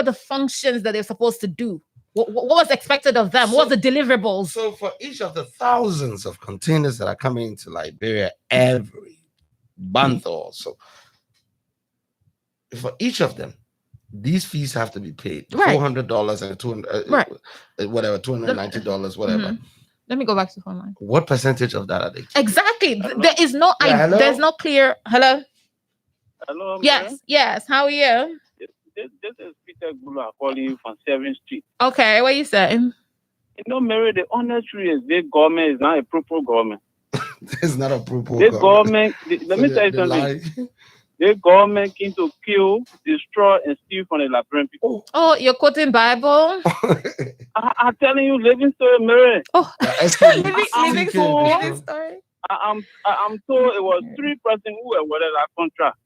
the functions that they're supposed to do? What was expected of them? What was the deliverables? So for each of the thousands of containers that are coming into Liberia every month or so, for each of them, these fees have to be paid. $400 and $200, whatever, $290, whatever. Let me go back to phone line. What percentage of that are they? Exactly. There is no. There's no clear. Hello. Hello. Yes. How are you? This is Peter Gula calling you from 7th Street. Okay, what are you saying? Mary, the honesty is the government is not a proper government. It's not a proper government. Let me tell you something. The government came to kill, destroy, and steal from the Liberian people. Oh, you're quoting Bible? I'm telling you, living story, Mary. Oh, living story. I'm told it was 3 persons who were awarded that contract.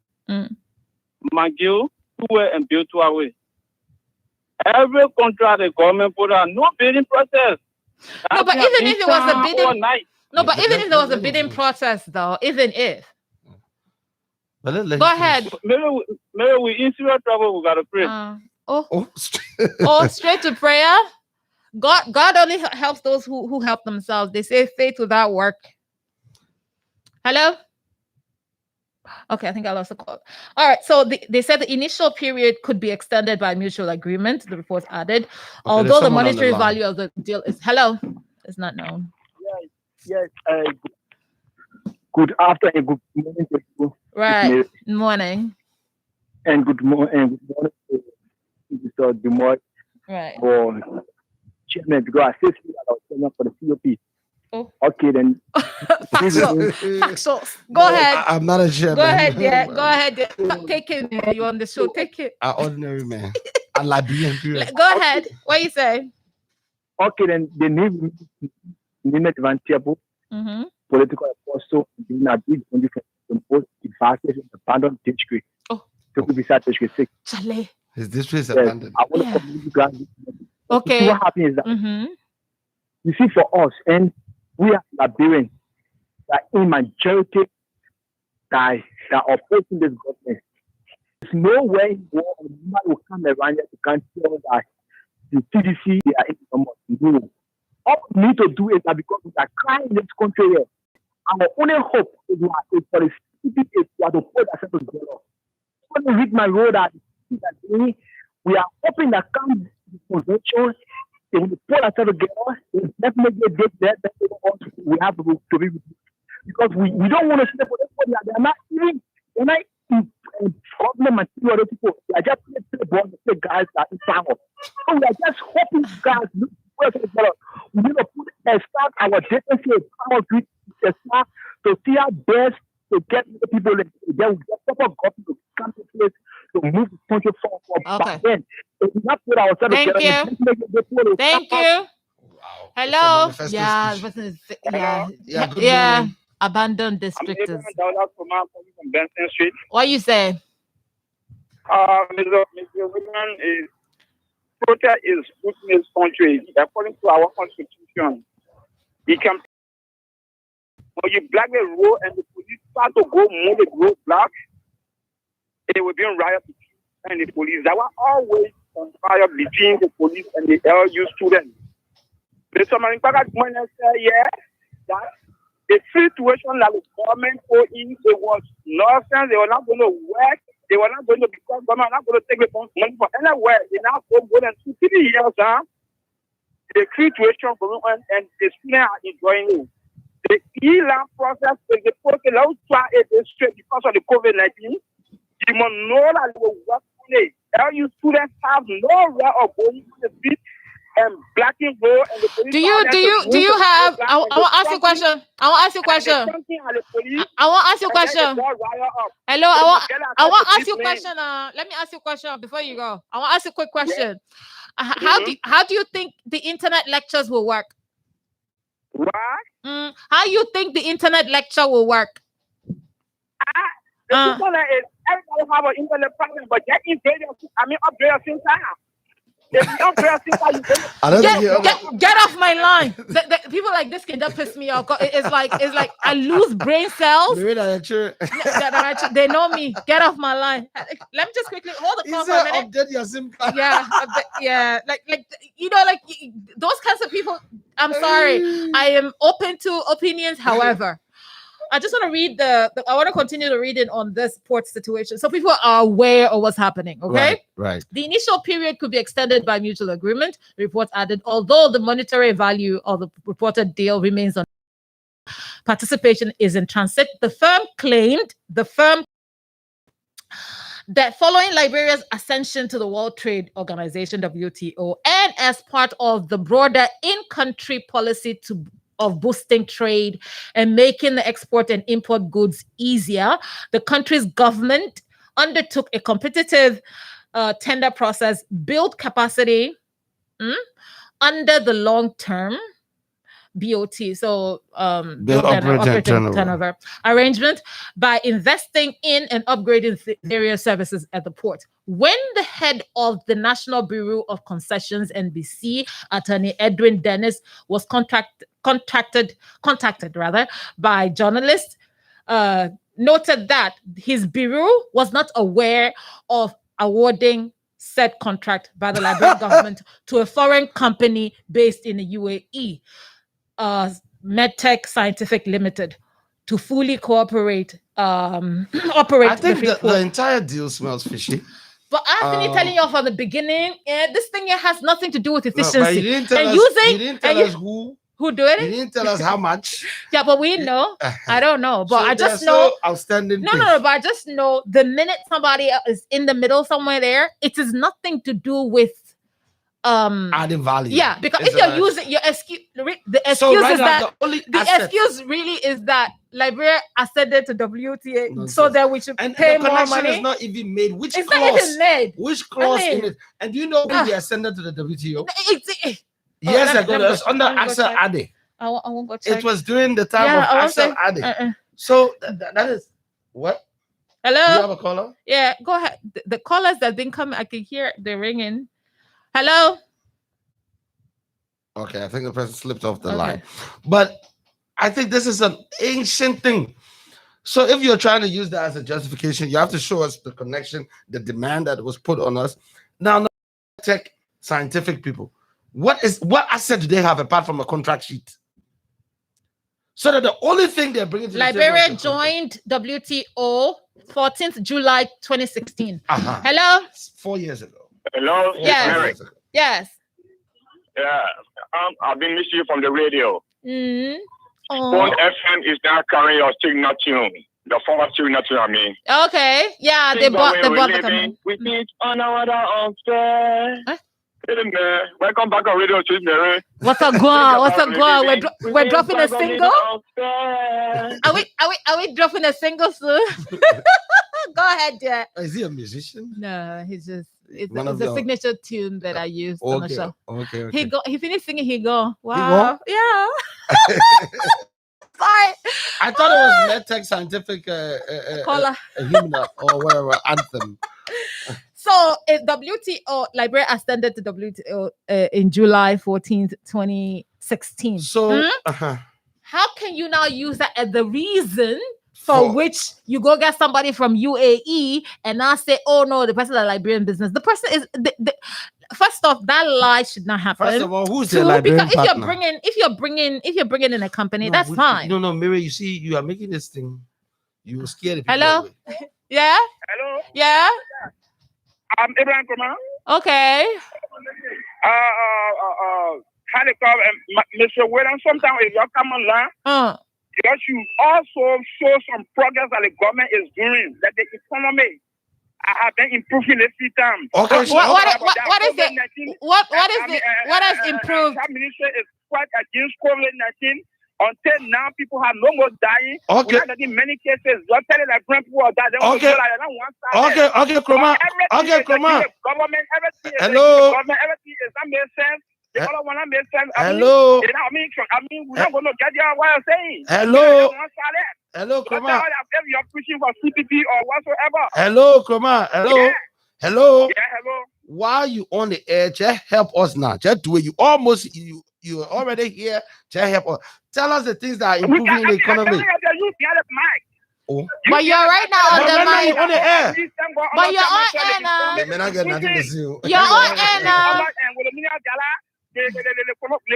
McGill, Tuwe, and Bill Tuawe. Every contract the government put out, no bidding process. No, but even if it was a bidding, even if there was a bidding process, though, even if. Go ahead. Maybe we in serious trouble. We gotta pray. Straight to prayer. God only helps those who help themselves. They say faith without work. Hello. Okay, I think I lost the call. All right. So they said the initial period could be extended by mutual agreement. The report added, although the monetary value of the deal is is not known. Yes. Good afternoon. Good morning to you. Right. Morning. And good morning. Good morning. Right. For chairman, because I said I was chairman for the COP. Oh. Okay, then. Factual. Go ahead. I'm not a chairman. Go ahead, yeah. Go ahead. Take it. You on the show. Take it. An ordinary man. A Liberian period. Go ahead. What you say? Okay, then the name advantageable. Political apostle being a big on the most advantage in the abandoned district. Oh. So we start district 6. Chale. His district is abandoned. I want to come to guys. Okay. What happens is that you see for us, and we are Liberians that in majority that are opposing this government. There's no way man will come around here to cancel that the CDC they are in no. All we need to do is that because we are crying in this country here, our only hope is for the CDC is to put ourselves together. When you read my road that we are hoping that comes the convention, they will put ourselves together, they definitely get there, we have to be with you. Because we don't want to see for everybody. They're not in problem and see other people. They are just playing the guys that in power. So we are just hoping guys look together. We need to put start our differences, our group to see our best to get the people then we get proper government to come to place to move the country forward. Okay. But then if we not put ourselves together, Thank you. Wow. Hello. Yeah. Abandoned district. From Benson Street. What you say? Mr. William is protest is good in this country according to our constitution. He can when you block the road and the police start to go move the road block, it will be a riot between the police. There were always on fire between the police and the LU students. The Somali Packet say, yeah, that the situation that the government put in, it was nonsense. They were not going to work. They were not going to because government not going to take the money for anywhere. They now go more than 2-3 years, the situation going on and the students are enjoying it. The e-learn process is the process that was try it straight because of the COVID-19. You must know that it will work on it. LU students have no right of going to the street and blocking road and the police. Do you have? I want to ask you a question. I want to ask you a question. Hello, I want to ask you a question. Let me ask you a question before you go. I want to ask you a quick question. How do you think the internet lectures will work? What? How do you think the internet lecture will work? The internet is everybody have an internet problem, but get upgrade your system. If you upgrade your system, Get off my line. The people like this can just piss me off. It's like I lose brain cells. They know me. Get off my line. Let me just quickly hold the call for a minute. Update your SIM card. Yeah. Like those kinds of people. I'm sorry. I am open to opinions. However, I just want to read I want to continue to read it on this port situation so people are aware of what's happening. Okay. Right. The initial period could be extended by mutual agreement. The report added, although the monetary value of the reported deal remains on participation is in transit, the firm claimed that following Liberia's ascension to the World Trade Organization, WTO, and as part of the broader in-country policy of boosting trade and making the export and import goods easier, the country's government undertook a competitive tender process, built capacity under the long-term BOT, so build operating turnover arrangement by investing in and upgrading various services at the port. When the head of the National Bureau of Concessions, NBC, Attorney Edwin Dennis, was contacted by journalists, noted that his bureau was not aware of awarding said contract by the Liberian government to a foreign company based in the UAE. MedTech Scientific Limited to fully operate. I think the entire deal smells fishy. But I've been telling you from the beginning, this thing here has nothing to do with efficiency. No, but you didn't tell us who do it. You didn't tell us how much. Yeah, but we know. I don't know, but so I just know. Outstanding. No, but I just know the minute somebody is in the middle somewhere there, it is nothing to do with adding value. Yeah, because if you're using your excuse, the excuse is that the excuse really is that Liberia ascended to WTA, so that we should pay more money. The connection is not even made. Which clause? Not even made. Which clause in it? And do you know when they ascended to the WTO? Years ago, it was under Axel Ade. I won't go check. It was during the time of Axel Ade. So that is what. Hello. Do you have a caller? Yeah, go ahead. The callers that didn't come, I can hear they're ringing. Hello. Okay, I think the person slipped off the line. But I think this is an ancient thing. So if you're trying to use that as a justification, you have to show us the connection, the demand that was put on us. Now, tech scientific people, what asset do they have apart from a contract sheet? So that the only thing they're bringing to Liberia joined WTO 14th July 2016. Hello? 4 years ago. Hello? Yes. Yes. Yeah, I've been missing you from the radio. Phone FM is now carrying your signal tune. The former signal tune, I mean. Okay. Yeah, they bought the company. We meet on our own. Welcome back on Radio Mary. What's up, Guan? We're dropping a single. Are we dropping a single soon? Go ahead, Jack. Is he a musician? No, he's just it's a signature tune that I used on the show. Okay. He finished singing. He go. Wow. Yeah. Sorry. I thought it was MedTech Scientific hymn or whatever anthem. So WTO, Liberia ascended to WTO in July 14th, 2016. So how can you now use that as the reason for which you go get somebody from UAE and now say, oh no, the person is a Liberian business? The person is first off, that lie should not happen. First of all, who's the Liberian partner? If you're bringing in a company, that's fine. No, Mary, you see, you are making this thing. You were scared. Hello. Yeah. Hello. Yeah. I'm Abraham Kuma. Okay. Mr. William, sometimes if you come online, you should also show some progress that the government is doing, that the economy have been improving the system. Okay. What is it? What has improved? The minister is quite against COVID-19. Until now, people have no more dying. Okay. In many cases, you're telling like people are dying. Okay, Kroma. Okay, Kroma. Government, everything is hello. Government, everything is not make sense. The other one not make sense. Hello. I mean, we're not going to get you what I'm saying. Hello. Hello, Kroma. You're pushing for CPP or whatsoever. Hello, Kroma. Hello. Yeah. Hello. Yeah, hello. Why are you on the air? Just help us now. Just do it. You You're already here. Tell us the things that are improving the economy. Oh. But you're right now on the mic. On the air. But you're on air now. They may not get nothing to see. You're on air now. The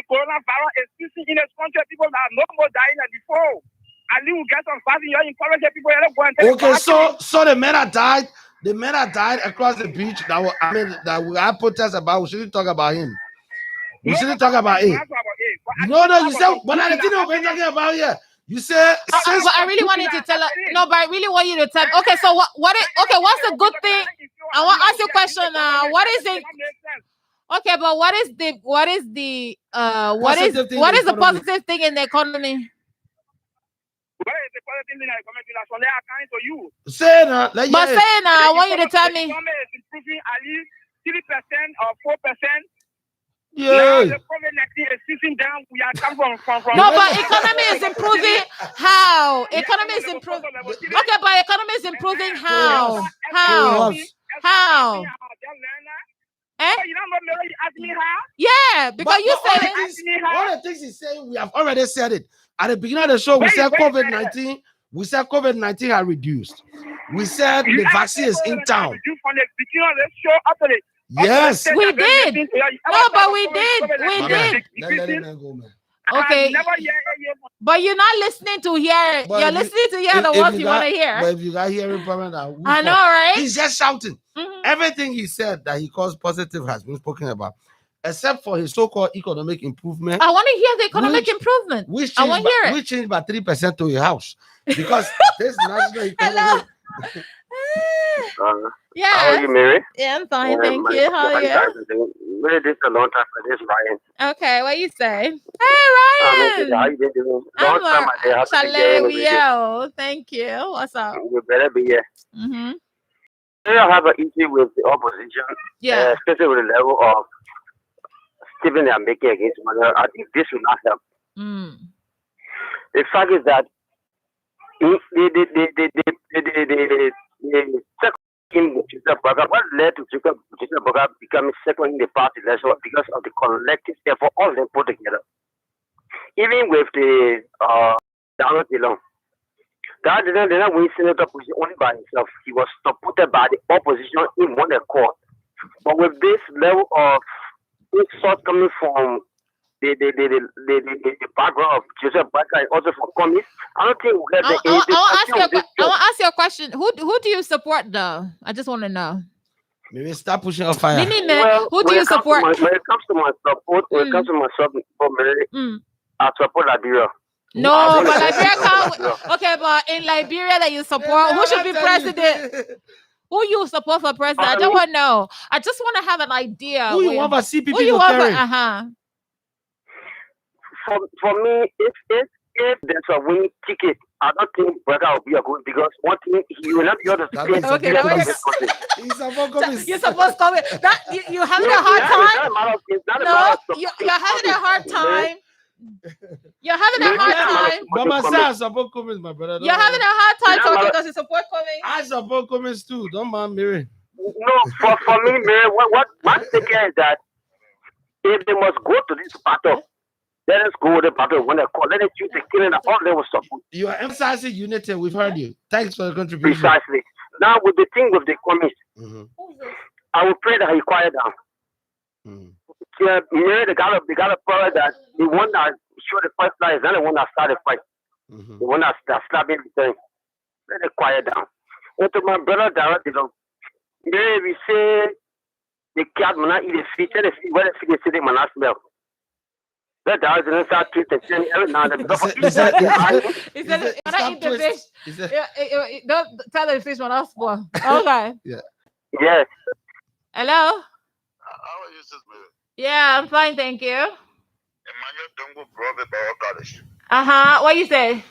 coronavirus is ceasing in this country. People are no more dying than before. And you get some fasting. You encourage people to go and take okay, so the men that died. The men that died across the beach that we had protests about, we shouldn't talk about him. We shouldn't talk about it. No, you said, but I didn't know we're talking about here. You said, but I really wanted to tell her. No, but I really want you to tell. Okay, so what's the good thing? I want to ask you a question now. What is it? Okay, but what is the positive thing in the economy? What is the positive thing in the economy? That's what they are coming to you. Say now, I want you to tell me. The economy is improving at least 3% or 4%. Yeah. Now the COVID-19 is ceasing down. We are coming from. No, but economy is improving. How? Economy is improving. Okay, but economy is improving. How? How? Eh? You don't know me, you ask me how? Yeah, because you said it. One of the things he's saying, we have already said it. At the beginning of the show, we said COVID-19. We said COVID-19 had reduced. We said the vaccine is in town. From the beginning of the show up to the yes, we did. No, but we did. We did. Let him go, man. Okay, but you're not listening to hear. You're listening to hear the ones you want to hear. But if you got hearing problem, I know, right? He's just shouting. Everything he said that he calls positive has been spoken about, except for his so-called economic improvement. I want to hear the economic improvement. I want to hear it. We changed by 3% to a house because this national economy. Yeah. How are you, Mary? Yeah, I'm fine, thank you. How are you? Really, this is a long time for this, Ryan. Okay, what you say? Hey, Ryan. How you been doing? I'm thank you. What's up? You better be here. Mm-hmm. I have an issue with the opposition, especially with the level of statement they are making against one another. I think this will not help. The fact is that the second in what led to becoming second in the party election because of the collective effort all of them put together. Even with the Donald Dillon. That did not win senator position only by himself. He was supported by the opposition in one accord. But with this level of insult coming from the background of Joseph Baka and also from communists, I don't think we'll get I want to ask you a question. Who do you support though? I just want to know. Maybe stop pushing on fire. Who do you support? When it comes to my support, I support Liberia. No, but Liberia can't. Okay, but in Liberia that you support, who should be president? Who you support for president? I don't want to know. I just want to have an idea. Who you want to see people carry? For me, if there's a winning ticket, I don't think Brother will be a good because one thing he will not be able to okay, you're supposed to comment. You're having a hard time. No, you're having a hard time. You're having a hard time. Mama says I support Cummins, my brother. You're having a hard time talking because you support Cummins. I support Cummins too. Don't mind Mary. No, for me, Mary, what my thinking is that if they must go to this battle, let us go to the battle when they call. Let us choose the killing and all they will support. You are emphasizing unity. We've heard you. Thanks for the contribution. Precisely. Now with the thing with the Cummins, I will pray that he quiet down. Yeah, they got a problem that the one that showed the first line is not the one that started the fight. The one that slapped everything. Let it quiet down. And to my brother, maybe we say the cat will not eat the fish, and the fish, where the fish is sitting, will not smell. That does not start twisting every now and then. He said, when I eat the fish, don't tell the fish when I spoil. Okay. Yeah. Yes. Hello? How are you, Sister Mary? Yeah, I'm fine, thank you. Emmanuel Dongo Brother Bible College. What you say?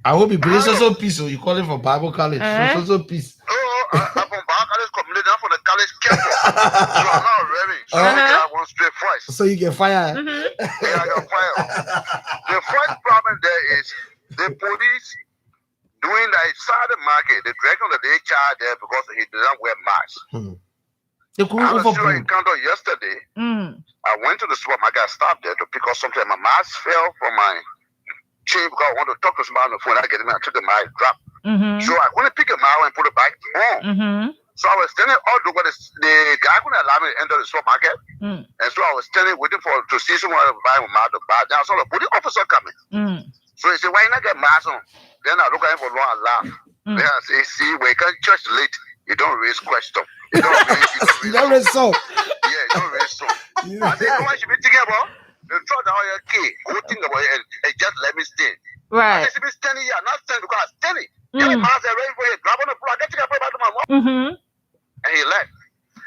I hope you bring so peace. So you call it for Bible College. So peace. Oh, I'm from Bible College community. I'm from the college campus. So I'm not ready. So I want straight fries. So you get fired. Yeah, I got fired. The first problem there is the police doing like Saturday market. They drag on the day child there because he didn't wear masks. I was still encountered yesterday. I went to the supermarket. I stopped there to pick up something. My mask fell from my chain because I wanted to talk to somebody on the phone. I took the mask, dropped. So I couldn't pick him out and put it back home. So I was standing all over. The guy couldn't allow me to enter the supermarket. And so I was standing waiting to see someone buy my mask to buy. Then I saw the police officer coming. So he said, why you not get mask on? Then I look at him for long and laugh. Then I say, see, when you come to church late, you don't raise questions. You don't raise so. Yeah, you don't raise so. I said, you know what you should be thinking about? The truck that you're okay, go think about it and just let me stay. Right. I should be standing here, not standing because I'm standing. Get the mask ready for you, grab on the floor, I get to back to my mom. And he left.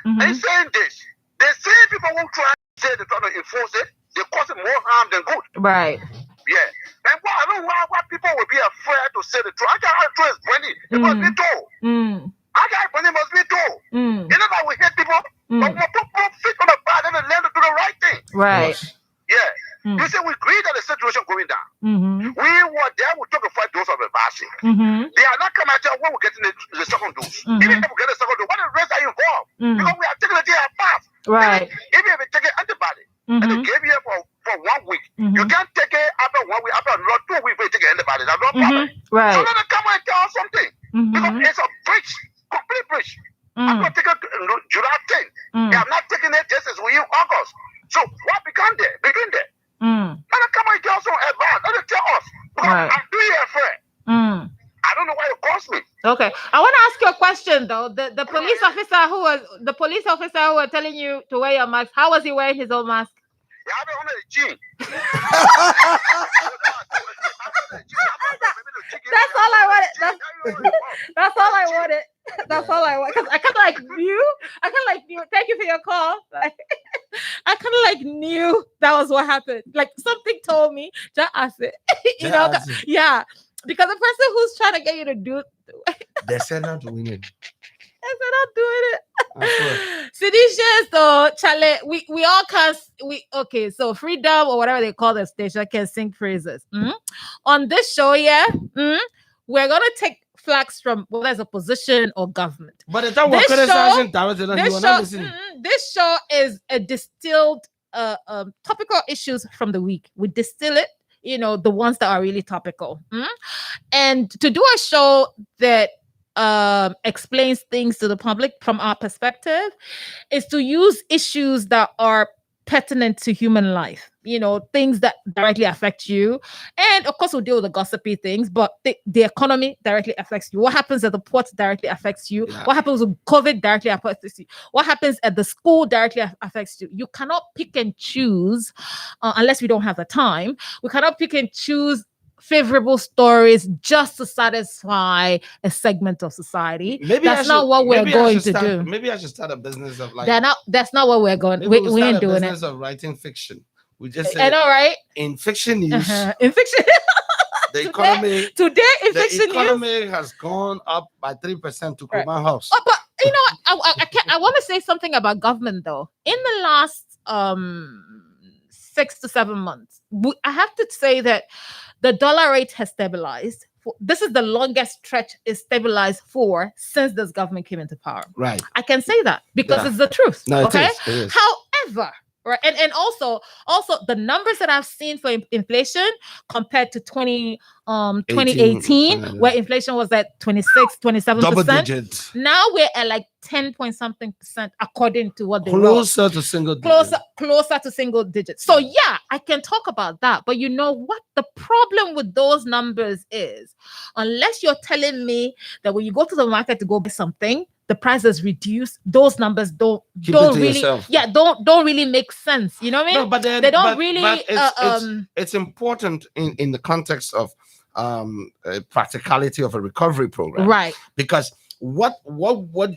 And he's saying this. The same people who try to say they're trying to enforce it, they're causing more harm than good. Right. Yeah. And I don't know why people will be afraid to say the truth. I got to truth is Brandy. It must be told. I got Brandy must be told. You know how we hate people? But we put feet on the bad and learn to do the right thing. Right. Yeah. You say we agree that the situation going down. We were there, we took a 5 dose of a vaccine. They are not coming out when we're getting the second dose. Even if we get the second dose, what the rest are involved? Because we are taking the day fast. Right. Even if we take an antibody and they gave you for 1 week, you can't take it after 1 week, after another 2 weeks, you take an antibody. That's no problem. Right. So let them come and tell us something. Because it's a breach, complete breach. I'm not taking July 10. They have not taken it just as we in August. So what began there? Begin there. Let them come and tell us some advice. Let them tell us. Because I'm doing it fair. I don't know why you cost me. Okay, I want to ask you a question though. The police officer who was telling you to wear your mask, how was he wearing his own mask? Yeah, I've been under the gym. That's all I wanted. That's all I wanted. That's all I want. Because I kind of like knew. Thank you for your call. I kind of like knew that was what happened. Like something told me, just ask it. Yeah. Because the person who's trying to get you to do they said not doing it. I said I'm doing it. Seditious, so Chale, we all can okay, so Freedom or whatever they call the station can sing praises. On this show, we're gonna take flags from whether it's opposition or government. But it's not this show is a distilled topical issues from the week. We distill it, the ones that are really topical. And to do a show that explains things to the public from our perspective is to use issues that are pertinent to human life, things that directly affect you. And of course, we'll deal with the gossipy things, but the economy directly affects you. What happens at the port directly affects you. What happens with COVID directly affects you. What happens at the school directly affects you. You cannot pick and choose unless we don't have the time. We cannot pick and choose favorable stories just to satisfy a segment of society. That's not what we're going to do. Maybe I should start a business of that's not what we're going. We ain't doing it. Business of writing fiction. We just say, I know, right? In fiction news, in fiction, the economy fiction economy has gone up by 3% to Kuban House. Oh, but I want to say something about government though. In the last 6 to 7 months, I have to say that the dollar rate has stabilized. This is the longest stretch it's stabilized for since this government came into power. Right. I can say that because it's the truth. No, okay. It is. However, right, and also the numbers that I've seen for inflation compared to 2018, where inflation was at 27%. Double digits. Now we're at like 10-point-something% according to what they closer to single digits. Closer to single digits. So yeah, I can talk about that. But you know what? The problem with those numbers is, unless you're telling me that when you go to the market to go buy something, the price is reduced, those numbers don't really make sense. You know what I mean? No, but they don't really. It's important in the context of practicality of a recovery program, right? Because what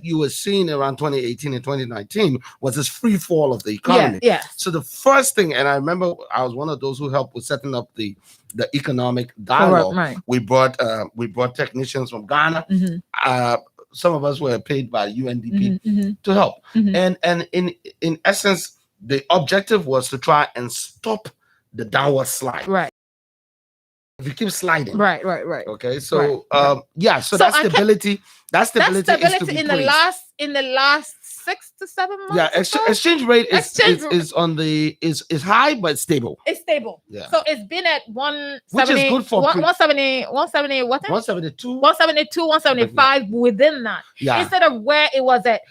you were seeing around 2018 and 2019 was this free fall of the economy. Yeah. So the first thing, and I remember I was one of those who helped with setting up the economic dialogue. Right. We brought technicians from Ghana. Some of us were paid by UNDP to help. And in essence, the objective was to try and stop the downward slide. Right. If you keep sliding. Right. Okay. So so that stability is to be in praised. the last 6 to 7 months. Yeah, exchange rate is high but stable. It's stable. Yeah. So it's been at 170, which is good for 170, what? 172, 175 within that. Yeah. Instead of where it was at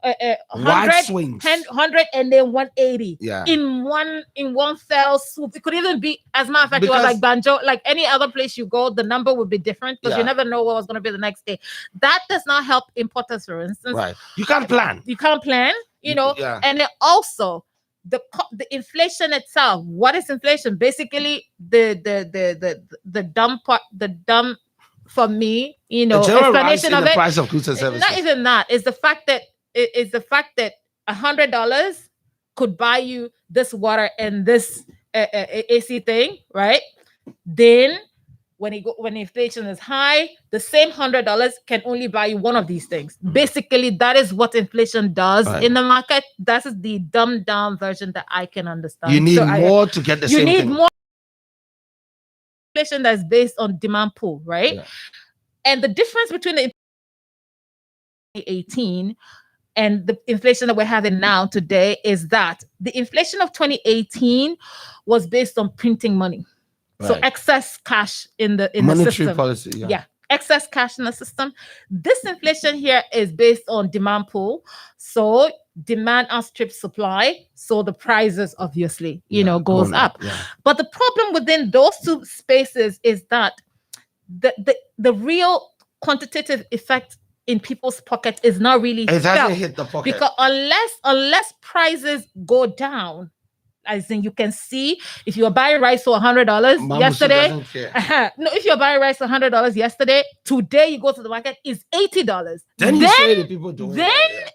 100, 100 and then 180. Yeah. In one fell swoop. It could even be, as a matter of fact, it was like Banjo, like any other place you go, the number would be different because you never know what was going to be the next day. That does not help importers, for instance. Right. You can't plan. You know, and then also the inflation itself. What is inflation? Basically, the dumb part, for me, you know, explanation of the it. Price of goods and services. Not even that. It's the fact that $100 could buy you this water and this AC thing, right? Then when inflation is high, the same $100 can only buy you one of these things. Basically, that is what inflation does in the market. That is the dumbed down version that I can understand. You need more to get the same thing. You need more inflation that's based on demand pool, right? Yeah. And the difference between the 2018 and the inflation that we're having now today is that the inflation of 2018 was based on printing money. Right. So excess cash in the system. Monetary policy, yeah. Excess cash in the system. This inflation here is based on demand pool. So demand outstrips supply. So the prices obviously, goes up. Yeah. But the problem within those two spaces is that the real quantitative effect in people's pocket is not really it hasn't hit the pocket. Because unless prices go down, as in you can see if you were buying rice for $100 yesterday. If you're buying rice for $100 yesterday, today you go to the market is $80. Then you say the people don't.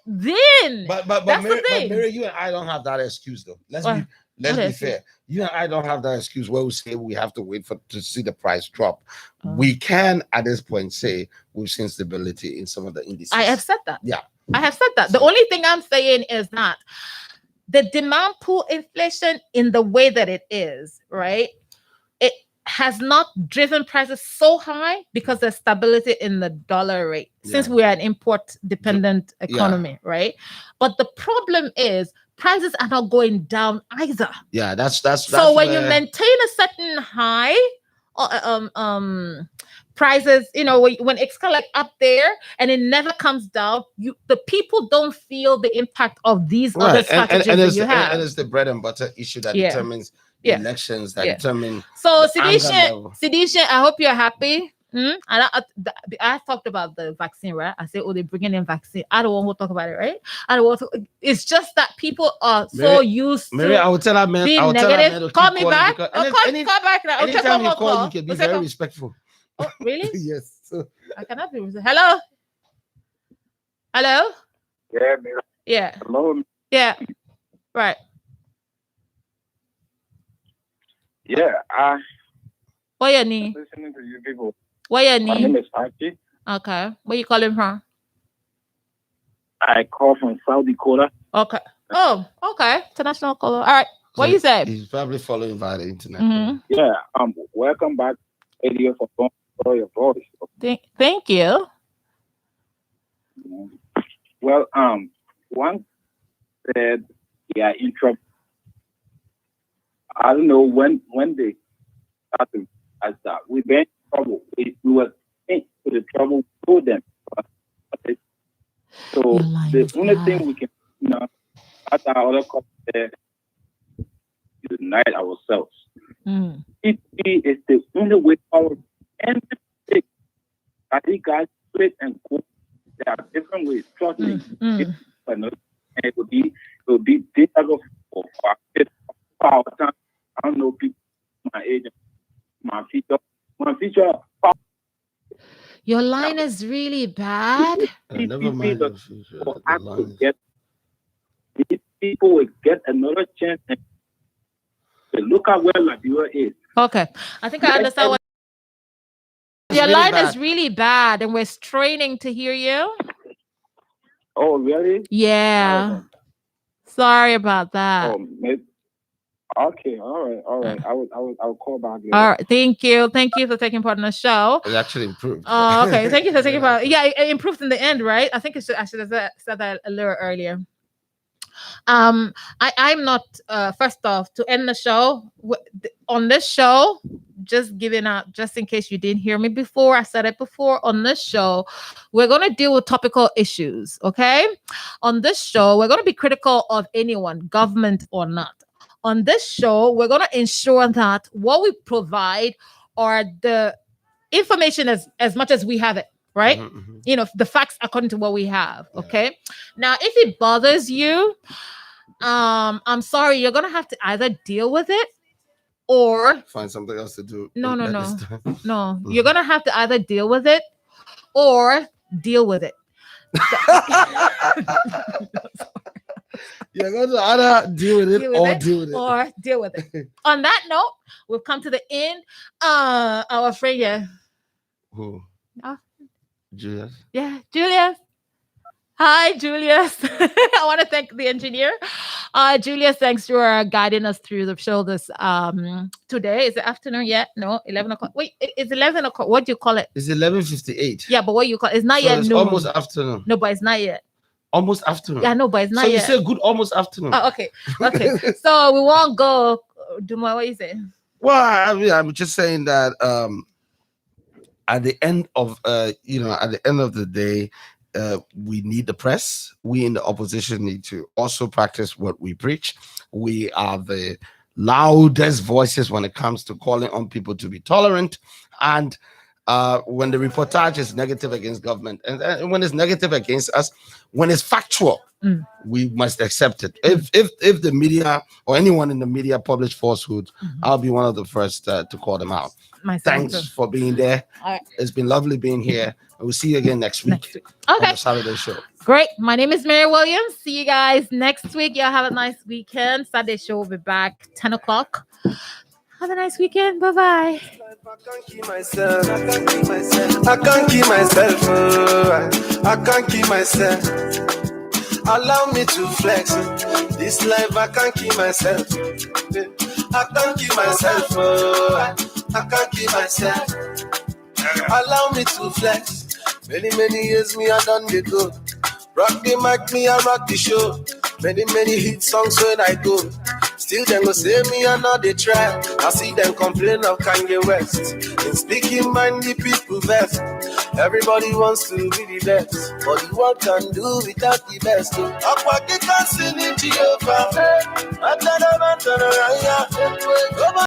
Then but Mary, you and I don't have that excuse though. Let's be fair. You and I don't have that excuse where we say we have to wait to see the price drop. We can at this point say we've seen stability in some of the indices. I have said that. Yeah, I have said that. The only thing I'm saying is that the demand pool inflation in the way that it is, right? It has not driven prices so high because there's stability in the dollar rate since we are an import-dependent economy, right? But the problem is prices are not going down either. Yeah, that's so when you maintain a certain high, prices, when it's kind of like up there and it never comes down, the people don't feel the impact of these other strategies that you have. And it's the bread and butter issue that determines elections, that determine. So, Sidisha, I hope you're happy. And I talked about the vaccine, right? I said, they're bringing in vaccine. I don't want to talk about it, right? I don't want to. It's just that people are so used to I will tell her, man, being negative. Call me back. Call back now. Anytime you call, you can be very respectful. Oh, really? Yes. I cannot be. Hello? Hello? Yeah, Mary. Yeah. Hello. Yeah. Right. Yeah. What your name? Listening to you people. What your name? My name is Archie. Okay. Where you calling from? I call from South Dakota. Okay. Oh, okay. International caller. All right. What you say? He's probably following via the internet. Mm-hmm. Yeah. Welcome back, Radio for your voice. Thank you. Well, one said, in trouble. I don't know when they started as that. We've been in trouble. We were into the trouble for them. So the only thing we can, as our other couple said, unite ourselves. It is the only way forward. And I think guys split and go. There are different ways. Trust me. And it will be difficult for our time. I don't know people my age, my future. Your line is really bad. Never mind. These people will get another chance and look at where Liberia is. Okay. I think I understand what your line is really bad and we're straining to hear you. Oh, really? Yeah. Sorry about that. Okay, all right. I will call back later. All right, thank you for taking part in the show. It actually improved. Oh, okay, thank you for taking part. Yeah, it improved in the end, right? I think I should have said that a little earlier. I'm not first off, to end the show on this show, just giving out, just in case you didn't hear me before, I said it before, on this show we're going to deal with topical issues. Okay, on this show we're going to be critical of anyone, government or not. On this show we're going to ensure that what we provide are the information as much as we have it, right? The facts according to what we have. Okay, now if it bothers you, I'm sorry, you're gonna have to either deal with it or find something else to do. No. You're gonna have to either deal with it or deal with it. You're going to either deal with it or deal with it. On that note, we've come to the end. Our friend here. Who? Julius. Yeah, Julius. Hi, Julius. I want to thank the engineer. Julius, thanks for guiding us through the show this today. Is it afternoon yet? No, 11 o'clock. Wait, it's 11 o'clock. What do you call it? It's 11:58. Yeah, but what do you call it? It's not yet it's noon. Almost afternoon. No, but it's not yet. Almost afternoon. Yeah, no, but it's not so yet. So you say good almost afternoon. Oh, okay. So we won't go. What you say? Well, I mean, I'm just saying that at the end of the day, we need the press. We in the opposition need to also practice what we preach. We are the loudest voices when it comes to calling on people to be tolerant. And when the reportage is negative against government, and when it's negative against us, when it's factual, we must accept it. If the media or anyone in the media publish falsehood, I'll be one of the first to call them out. Thanks for being there. Right. It's been lovely being here. We'll see you again next week. Okay. On the Saturday show. Great. My name is Mary Williams. See you guys next week. Y'all have a nice weekend. Saturday show will be back 10 o'clock. Have a nice weekend. Bye-bye. I can't keep myself. I can't keep myself. Allow me to flex. This life I can't keep myself. I can't keep myself. I can't keep myself. Allow me to flex. Many years me I done the good. Rock the mic, me I rock the show. Many hit songs when I go. Still them go say me I know they try. I see them complain of Kanye West. In speaking mind the people best. Everybody wants to be the best, but the world can do without the best. Aqua can sing in Jehovah.